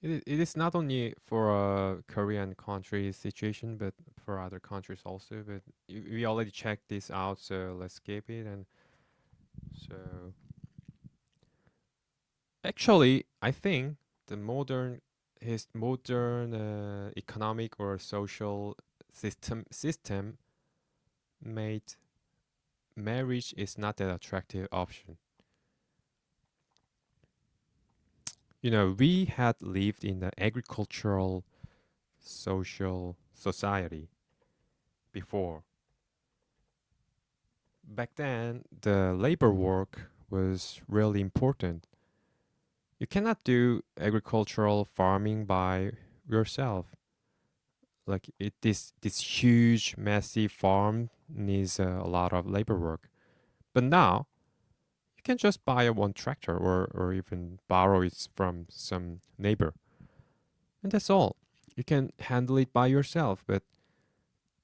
It is not only for a Korean country situation, but for other countries also. But we already checked this out, so let's skip it. And so, actually, I think the modern economic or social system made marriage is not an attractive option. We had lived in the agricultural social society before. Back then, the labor work was really important. You cannot do agricultural farming by yourself. Like this huge, massive farm needs a lot of labor work. But now you can just buy a one tractor or even borrow it from some neighbor, and that's all. You can handle it by yourself. But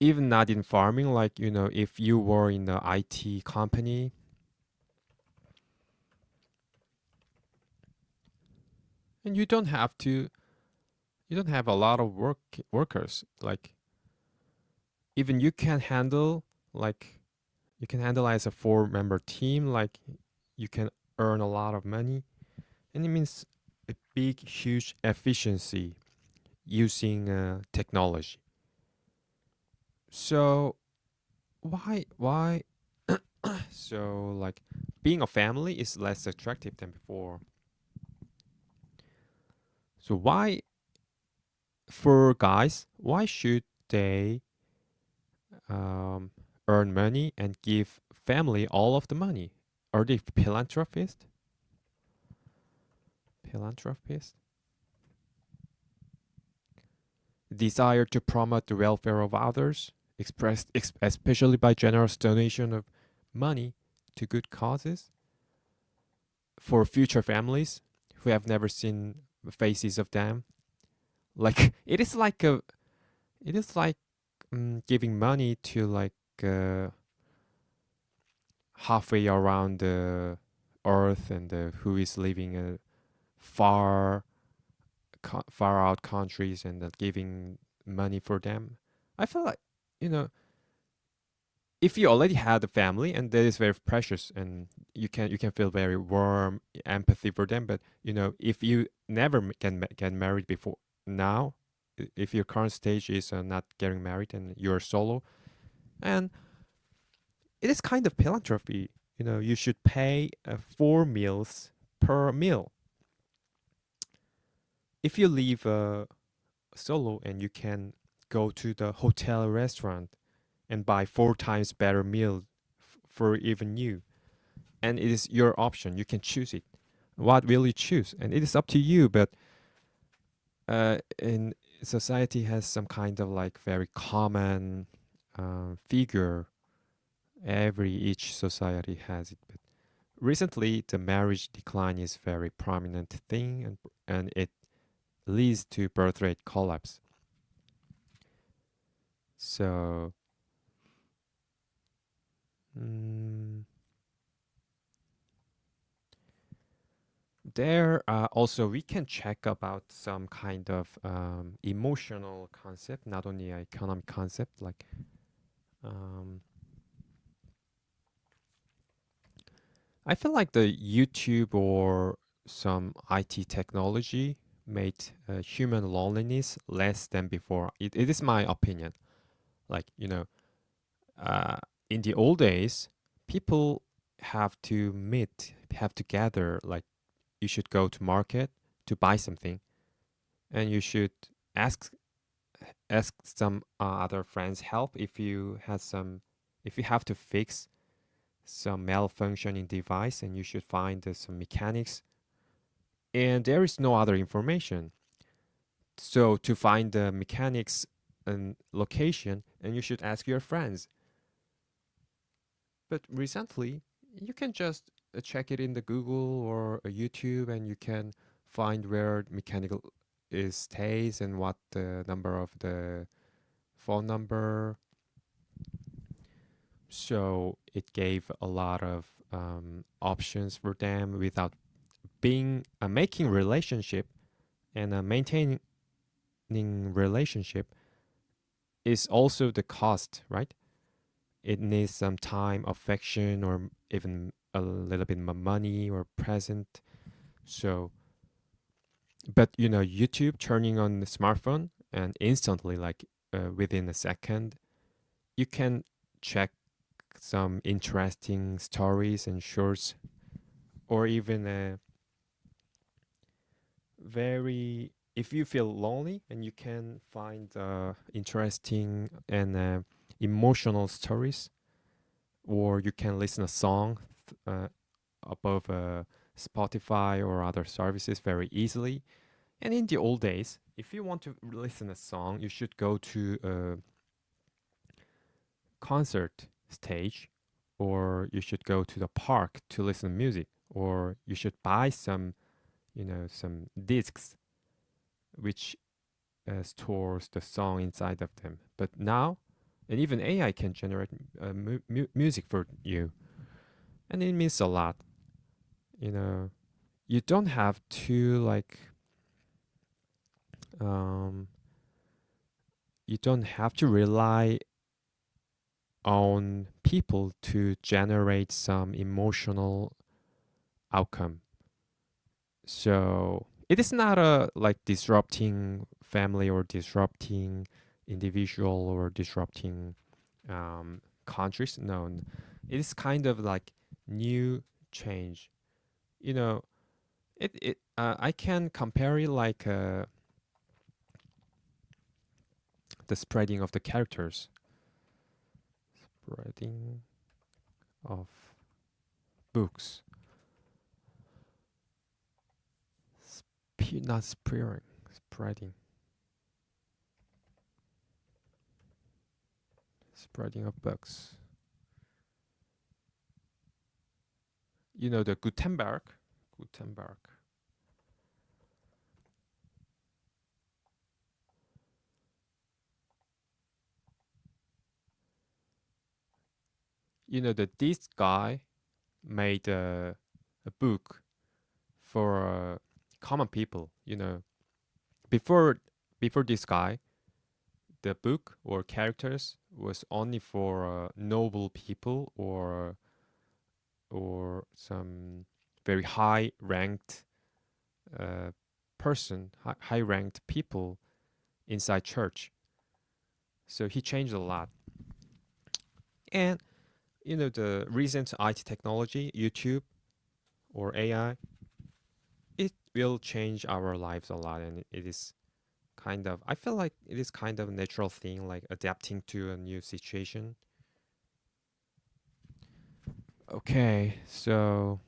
even not in farming, like if you were in the IT company and you don't have a lot of workers. Like even like you can handle as a four-member team. Like you can earn a lot of money, and it means a big, huge efficiency using technology. So why so like being a family is less attractive than before. So why for guys, why should they um, earn money and give family all of the money? Are they philanthropists? Philanthropists? Desire to promote the welfare of others, expressed especially by generous donation of money to good causes for future families who have never seen the faces of them. Like it is like giving money to like uh, halfway around the earth and who is living far far out countries and giving money for them. I feel like you know if you already had a family and that is very precious and you can feel very warm empathy for them. But if you never can get married before now, if your current stage is not getting married and you're solo, and it is kind of philanthropy. You should pay 4 meals per meal. If you live solo and you can go to the hotel restaurant and buy 4 times better meal for even you, and it is your option. You can choose it. What will you choose? And it is up to you. But in society has some kind of like very common figure. Every each society has it. But recently, the marriage decline is very prominent thing, and it leads to birth rate collapse. So, mm, there also we can check about some kind of emotional concept, not only economic concept. Like um, I feel like the YouTube or some IT technology made human loneliness less than before. It is my opinion. Like uh, in the old days, people have to gather. Like you should go to market to buy something, and you should ask some other friends help if you have to fix some malfunctioning device, and you should find some mechanics, and there is no other information. So to find the mechanics and location, and you should ask your friends. But recently, you can just check it in the Google or YouTube, and you can find where mechanical is stays and what the number of the phone number. So it gave a lot of options for them without being making relationship and maintaining relationship is also the cost, right? It needs some time, affection, or even a little bit of money or present. So, but YouTube turning on the smartphone and instantly, like within a second, you can check some interesting stories and shorts, or even very, if you feel lonely and you can find interesting and emotional stories, or you can listen a song above Spotify or other services very easily. And in the old days, if you want to listen a song, you should go to a concert stage, or you should go to the park to listen to music, or you should buy some, some discs which stores the song inside of them. But now, and even AI can generate music for you, and it means a lot. You know, you don't have to um, you don't have to rely on people to generate some emotional outcome. So it is not a like disrupting family or disrupting individual or disrupting countries. No, it is kind of like new change. You know, I can compare it like the spreading of the characters, spreading of books, not spreading, spreading, spreading of books. You know the Gutenberg. You know that this guy made a book for common people. Before before this guy, the book or characters was only for noble people or some very high ranked uh, person, high ranked people inside church. So he changed a lot. And the recent IT technology, YouTube or AI, it will change our lives a lot, and it is kind of, I feel like it is kind of a natural thing, like adapting to a new situation. Okay, so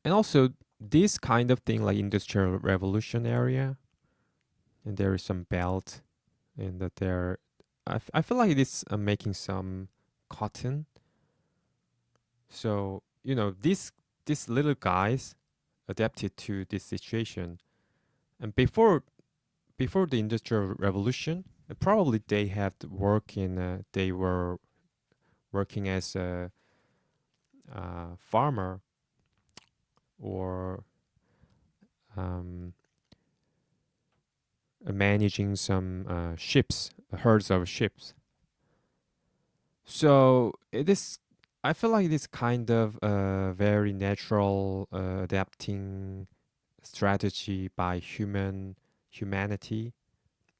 and also this kind of thing like industrial revolution area, and there is some belt, and that there, I feel like it is making some cotton. So these little guys adapted to this situation, and before the industrial revolution, probably they had work in they were working as a farmer or um, managing some ships, herds of ships. So it is. I feel like it is kind of a very natural adapting strategy by humanity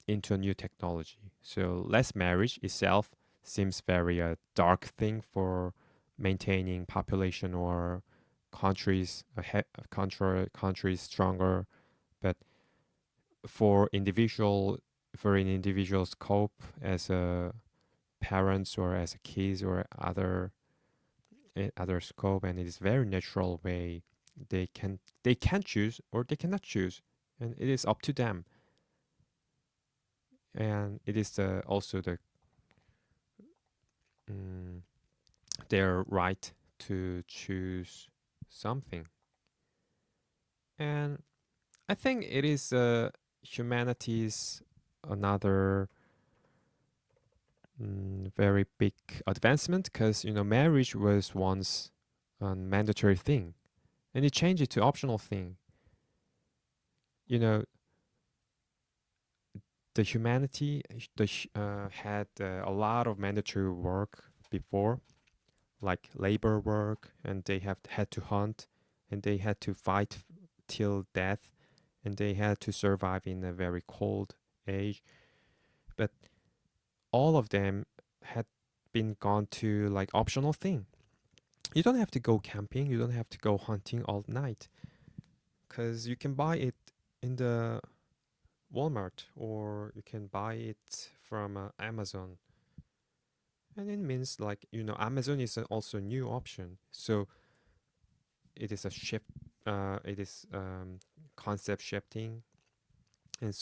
into a new technology. So less marriage itself seems very dark thing for maintaining population or countries stronger, but for an individual scope as a parents or as a kids or other scope, and it is very natural way they can choose or they cannot choose, and it is up to them, and it is also mm, their right to choose something. And I think it is humanity's another very big advancement, because marriage was once a mandatory thing, and it changed it to optional thing. You know, the humanity had a lot of mandatory work before, like labor work, and they have had to hunt, and they had to fight till death, and they had to survive in a very cold age. But all of them had been gone to like optional thing. You don't have to go camping, you don't have to go hunting all night, because you can buy it in the Walmart, or you can buy it from Amazon. And it means, like, Amazon is also a new option. So it is a shift, it is concept shifting and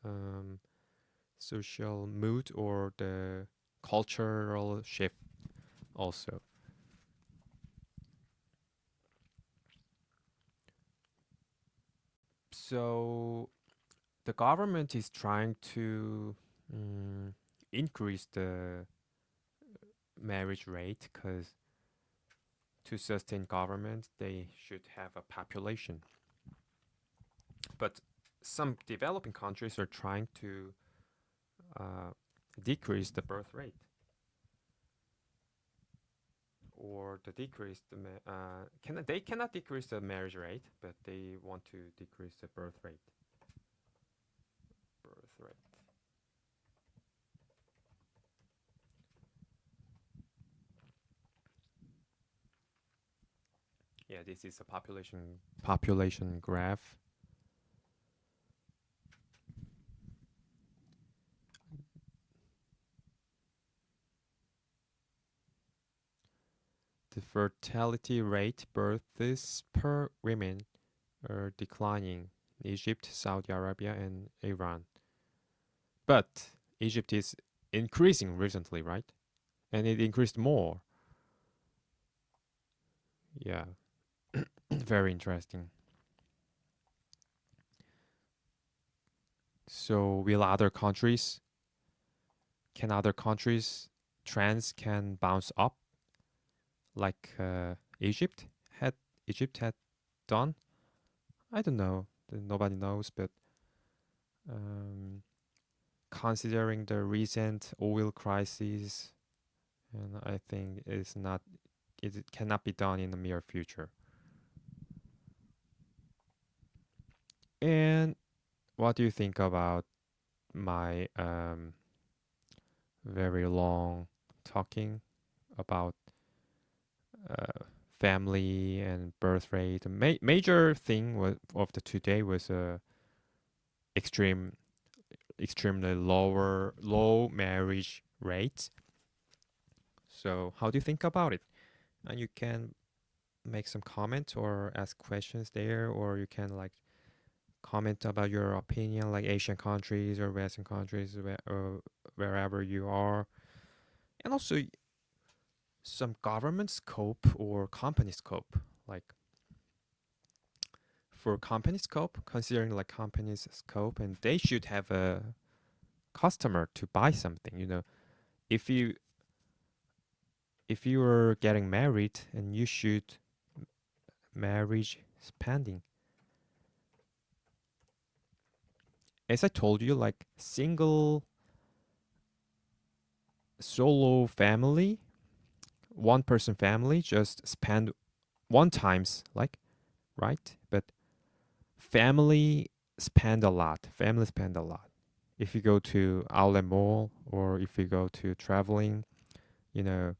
um, social mood, or the cultural shift also. So the government is trying to mm, increase the marriage rate, because to sustain government, they should have a population. But some developing countries are trying to uh, decrease the birth rate, or to decrease they cannot decrease the marriage rate, but they want to decrease the birth rate. Birth rate. Yeah, this is a population graph. The fertility rate, births per women, are declining in Egypt, Saudi Arabia, and Iran. But Egypt is increasing recently, right? And it increased more. Yeah, very interesting. So, will other countries, can other countries trends can bounce up like had Egypt had done? I don't know. Nobody knows, but um, considering the recent oil crisis, and I think it cannot be done in the near future. And what do you think about my very long talking about uh, family and birth rate? The major thing of the today was extreme, extremely low marriage rates. So how do you think about it? And you can make some comments or ask questions there, or you can, like, comment about your opinion, like Asian countries or Western countries, or wherever you are. And also some government scope or company scope. Like, for company scope, considering like company's scope, and they should have a customer to buy something. If you are getting married, and you should marriage spending. As I told you, like, single solo family, one person family just spend one times, like, right? But family spend a lot. If you go to outlet mall, or if you go to traveling, you know,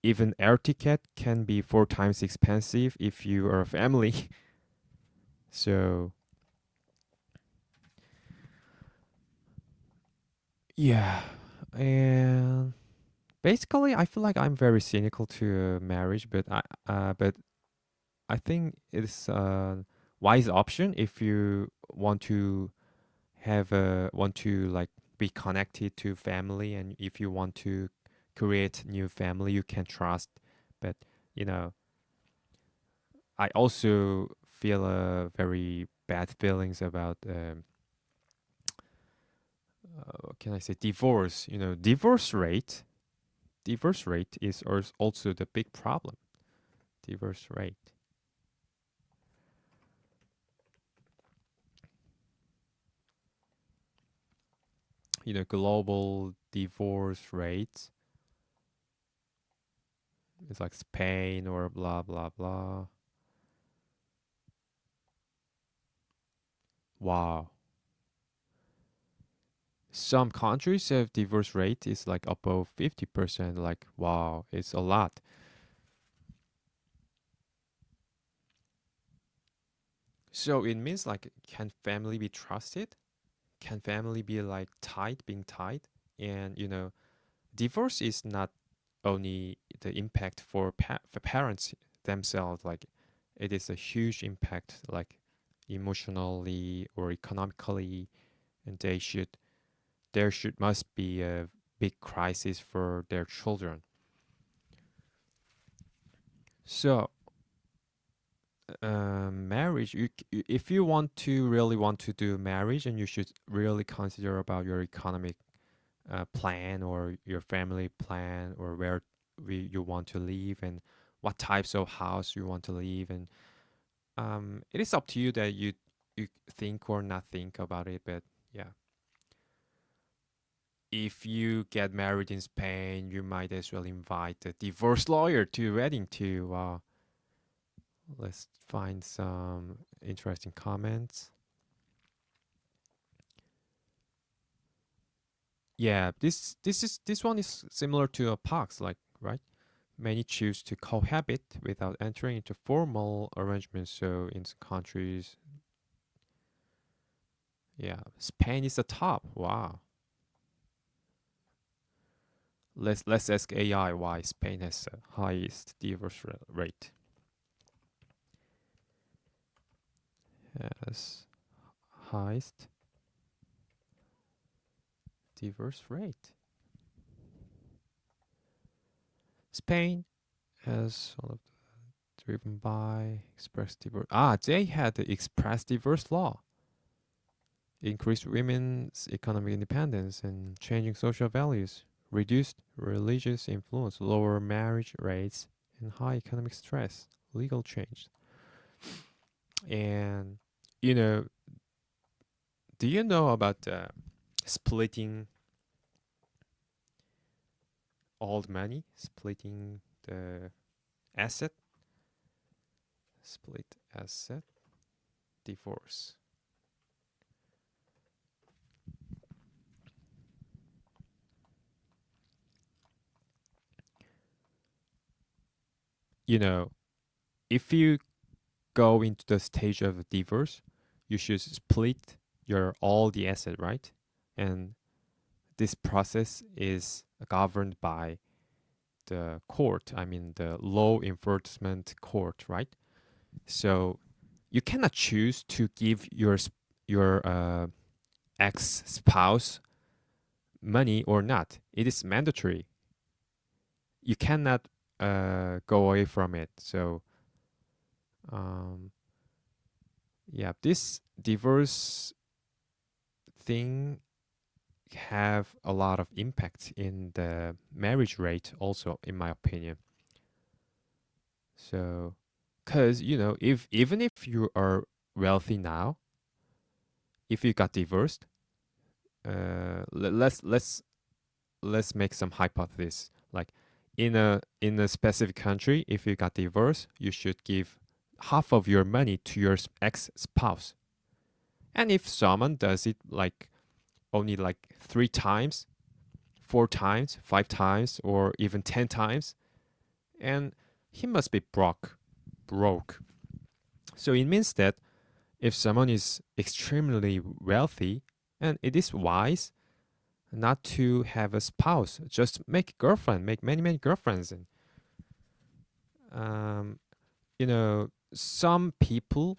even air ticket can be four times expensive if you are a family. So yeah, and basically, I feel like I'm very cynical to marriage, but I think it's a wise option if you want to, like, be connected to family, and if you want to create new family you can trust. But you know, I also feel very bad feelings about what can I say, divorce. Divorce rate is also the big problem. Divorce rate. Global divorce rate is like Spain or blah blah blah. Wow. Some countries have divorce rate is like above 50%. Like wow, it's a lot. So it means like, can family be trusted? Can family be like tied, being tied? And divorce is not only the impact for for parents themselves. Like it is a huge impact, like emotionally or economically, and there should must be a big crisis for their children. So marriage, if you want to really want to do marriage, and you should really consider about your economic plan or your family plan, or where you want to live, and what types of house you want to live. And it is up to you that you think or not think about it. But yeah, if you get married in Spain, you might as well invite a divorce lawyer to your wedding too. Let's find some interesting comments. Yeah, this one is similar to a Pax, like, right? Many choose to cohabit without entering into formal arrangements. So in some countries, yeah, Spain is the top. Wow. Let's ask AI why Spain has the highest divorce rate. Has highest divorce rate. Spain has one of driven by express divorce. They had the express divorce law, increased women's economic independence and changing social values, reduced religious influence, lower marriage rates, and high economic stress. Legal change. And you know, do you know about splitting all the money, splitting the asset, split asset, divorce? You know, if you go into the stage of divorce, you should split your all the asset, right? And this process is governed by the court. I mean, the law enforcement court, right? So you cannot choose to give your ex spouse money or not. It is mandatory. You cannot go away from it. So um, yeah, this divorce thing have a lot of impact in the marriage rate also, in my opinion. So because if even if you are wealthy now, if you got divorced, let's make some hypothesis, like in a specific country, if you got divorced, you should give half of your money to your ex spouse. And if someone does it like only like 3 times, 4 times, 5 times, or even 10 times, and he must be broke. So it means that if someone is extremely wealthy, and it is wise not to have a spouse, just make a girlfriend, make many girlfriends. And um, some people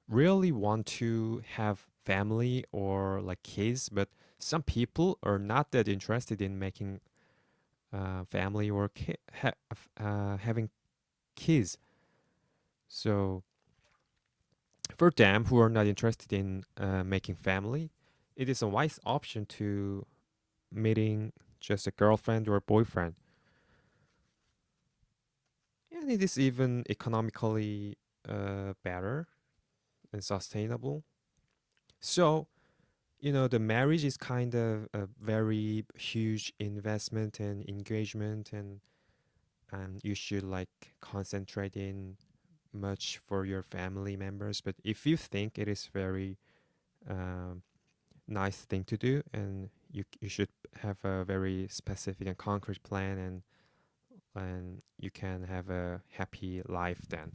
really want to have family or like kids, but some people are not that interested in making family or having kids. So for them who are not interested in making family, it is a wise option to meeting just a girlfriend or a boyfriend. And it is even economically better and sustainable. So, the marriage is kind of a very huge investment and engagement, and you should like concentrate in much for your family members. But if you think it is very um, nice thing to do, and you should have a very specific and concrete plan, and you can have a happy life then.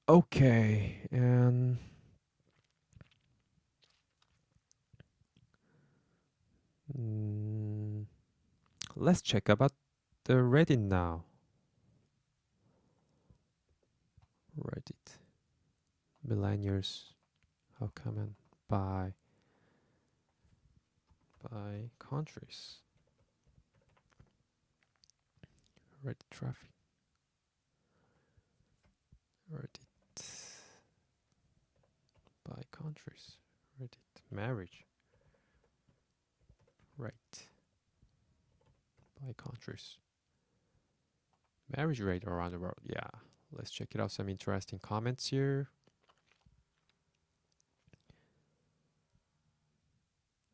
Okay, and mm, let's check about the Reddit now. Reddit millennials, how common by countries. Reddit traffic. Reddit by countries. Reddit marriage rate by countries. Marriage rate around the world. Yeah, let's check it out. Some interesting comments here.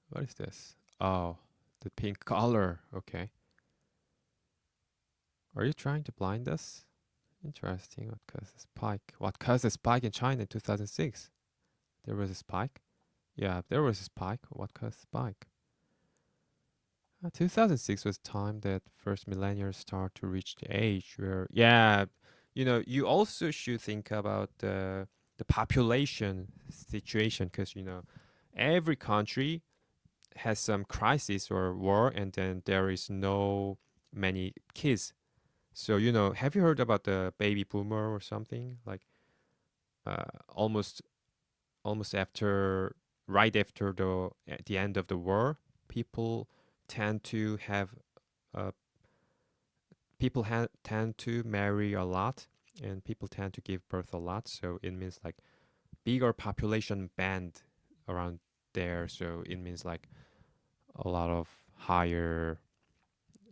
What is this? Oh, the pink color. Okay. Are you trying to blind us? Interesting. What caused the spike? What caused the spike in China in 2006? There was a spike? Yeah, there was a spike. What caused the spike? 2006 was time that first millennials start to reach the age where, yeah, you also should think about the population situation, because every country has some crisis or war, and then there is no many kids. So have you heard about the baby boomer or something like almost after right after at the end of the war, people tend to have uh, tend to marry a lot, and people tend to give birth a lot, so it means like bigger population band around there, so it means like a lot of higher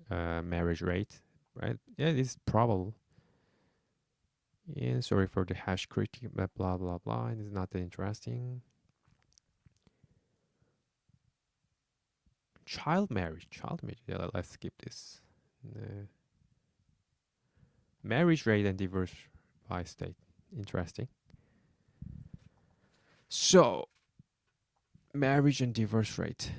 marriage rate, right? Yeah, it's probable. Yeah, sorry for the hash critic, but blah blah blah. It's not that interesting. Child marriage. Yeah, let's skip this. Marriage rate and divorce by state. Interesting. So, marriage and divorce rate.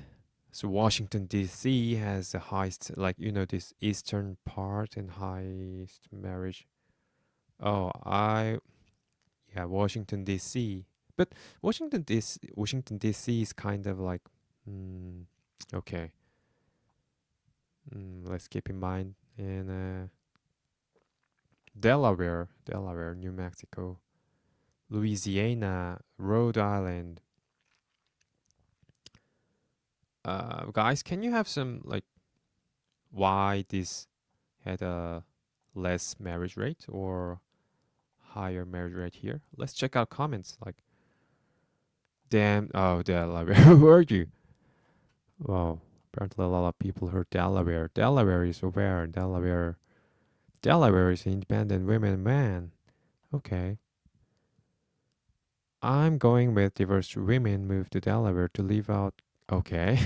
So Washington D.C. has the highest, like this eastern part and highest marriage. Oh, yeah, Washington D.C. But Washington D.C. is kind of like, mm, okay. Let's keep in mind. And Delaware, New Mexico, Louisiana, Rhode Island. Guys, can you have some like why this had a less marriage rate or higher marriage rate here? Let's check out comments. Like, damn, oh Delaware, who are you? Wow, apparently a lot of people heard Delaware. Delaware is where? Delaware is an independent women man. Okay. I'm going with divorced women move to Delaware to live out. Okay.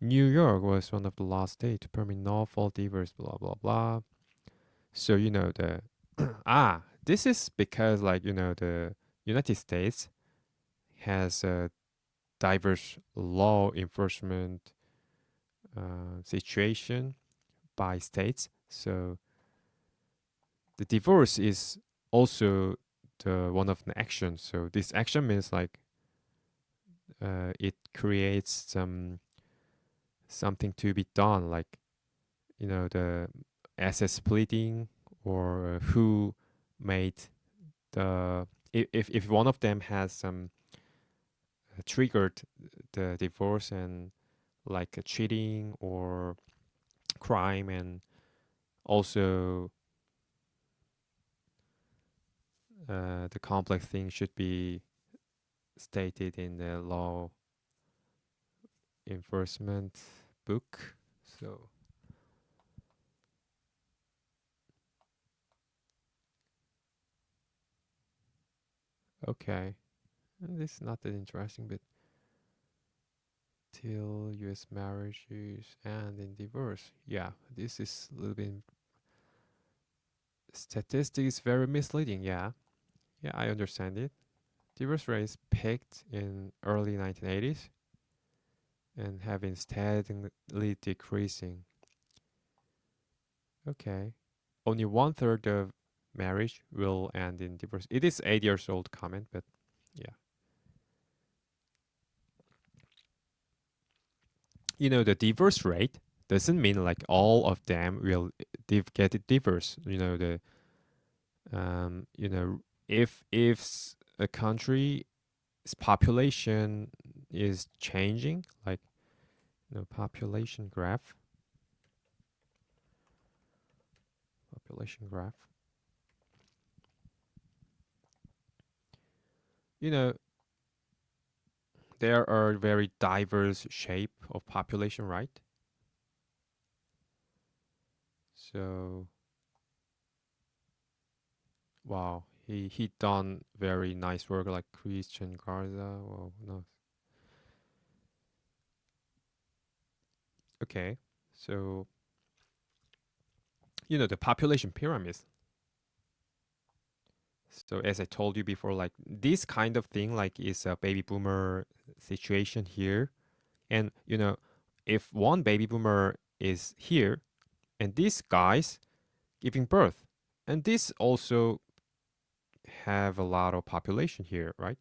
New York was one of the last states to permit no fault divorce, blah, blah, blah. So, the. This is because, like, the United States has a diverse law enforcement situation by states. So, the divorce is also the one of the actions. So, this action means like it creates something to be done, like the asset splitting, or who made the if one of them has some triggered the divorce, and like cheating or crime, and also the complex thing should be stated in the law enforcement book. So okay, and this is not that interesting, but till U.S. marriages, and in divorce. Yeah, this is a little bit. Statistics very misleading. Yeah, yeah, I understand it. Divorce rates peaked in early 1980s and have been steadily decreasing. Okay. Only one third of marriage will end in divorce. It is 8 years old comment, but yeah. The divorce rate doesn't mean like all of them will get a divorce. You know, if a country's population is changing, like population graph, population graph. You know, there are very diverse shape of population, right? So wow, he done very nice work like Christian Garza. Well, no, okay. So the population pyramid. So as I told you before, like this kind of thing, like is a baby boomer situation here, and if one baby boomer is here, and these guys giving birth, and this also have a lot of population here, right?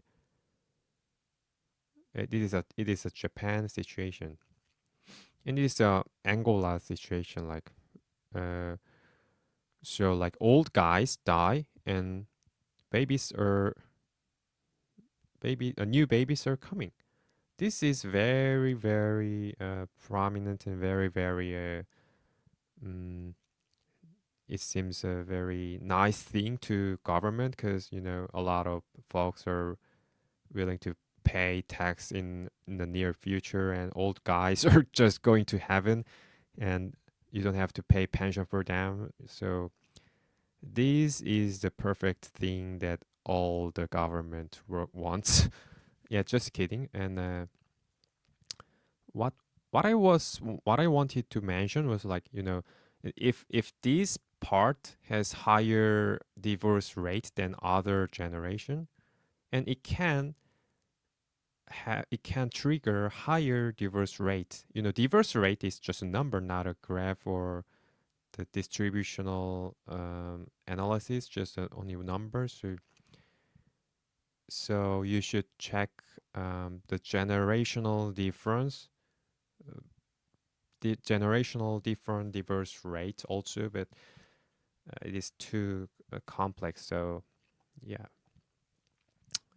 It is a Japan situation, and it is a Angola situation. Like, uh, so like old guys die, and babies are new babies are coming. This is very very prominent and very very. Mm, it seems a very nice thing to government because a lot of folks are willing to pay tax in the near future, and old guys are just going to heaven, and you don't have to pay pension for them. So this is the perfect thing that all the government wants. Yeah, just kidding. And what what I wanted to mention was like if this part has higher divorce rate than other generation, and it can trigger higher divorce rate. Divorce rate is just a number, not a graph or the distributional analysis, just only numbers. So you should check the generational difference, the generational different divorce rate also, but it is too complex. So yeah,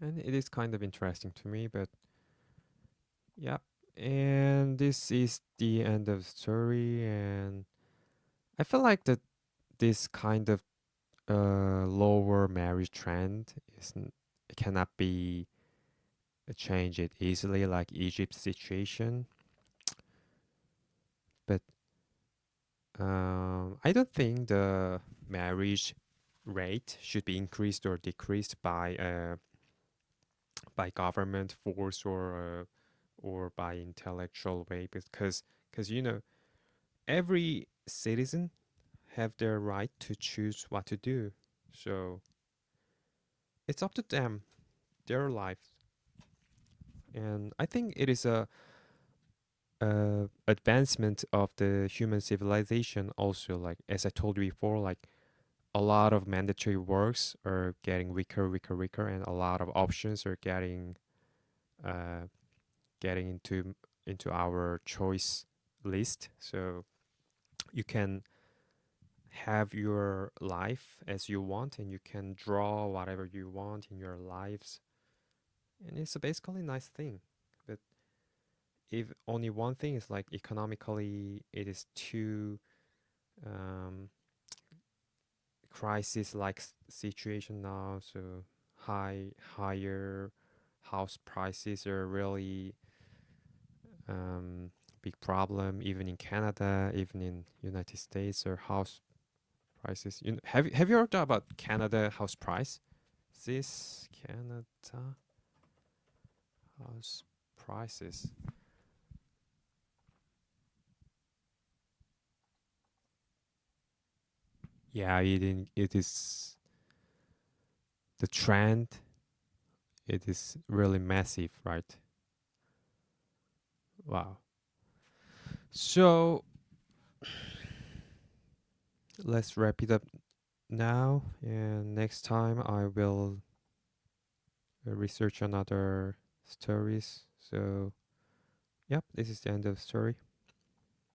and it is kind of interesting to me, but yeah. And this is the end of the story, and I feel like that this kind of lower marriage trend isn't it cannot be changed easily like Egypt's situation. But I don't think the marriage rate should be increased or decreased by government force or by intellectual way, because every citizen have their right to choose what to do. So it's up to them, their life. And I think it is a advancement of the human civilization also, like as I told you before, like a lot of mandatory works are getting weaker, and a lot of options are uh, getting into our choice list. So you can have your life as you want, and you can draw whatever you want in your lives, and it's a basically nice thing. But if only one thing is like economically, it is too um, crisis like situation now. So higher house prices are really um, big problem. Even in Canada, even in United States, or house prices. Have you heard about Canada house price? This Canada house prices. Yeah, it is the trend. It is really massive, right? Wow. So let's wrap it up now, and next time I will research another stories. So, yep, this is the end of the story.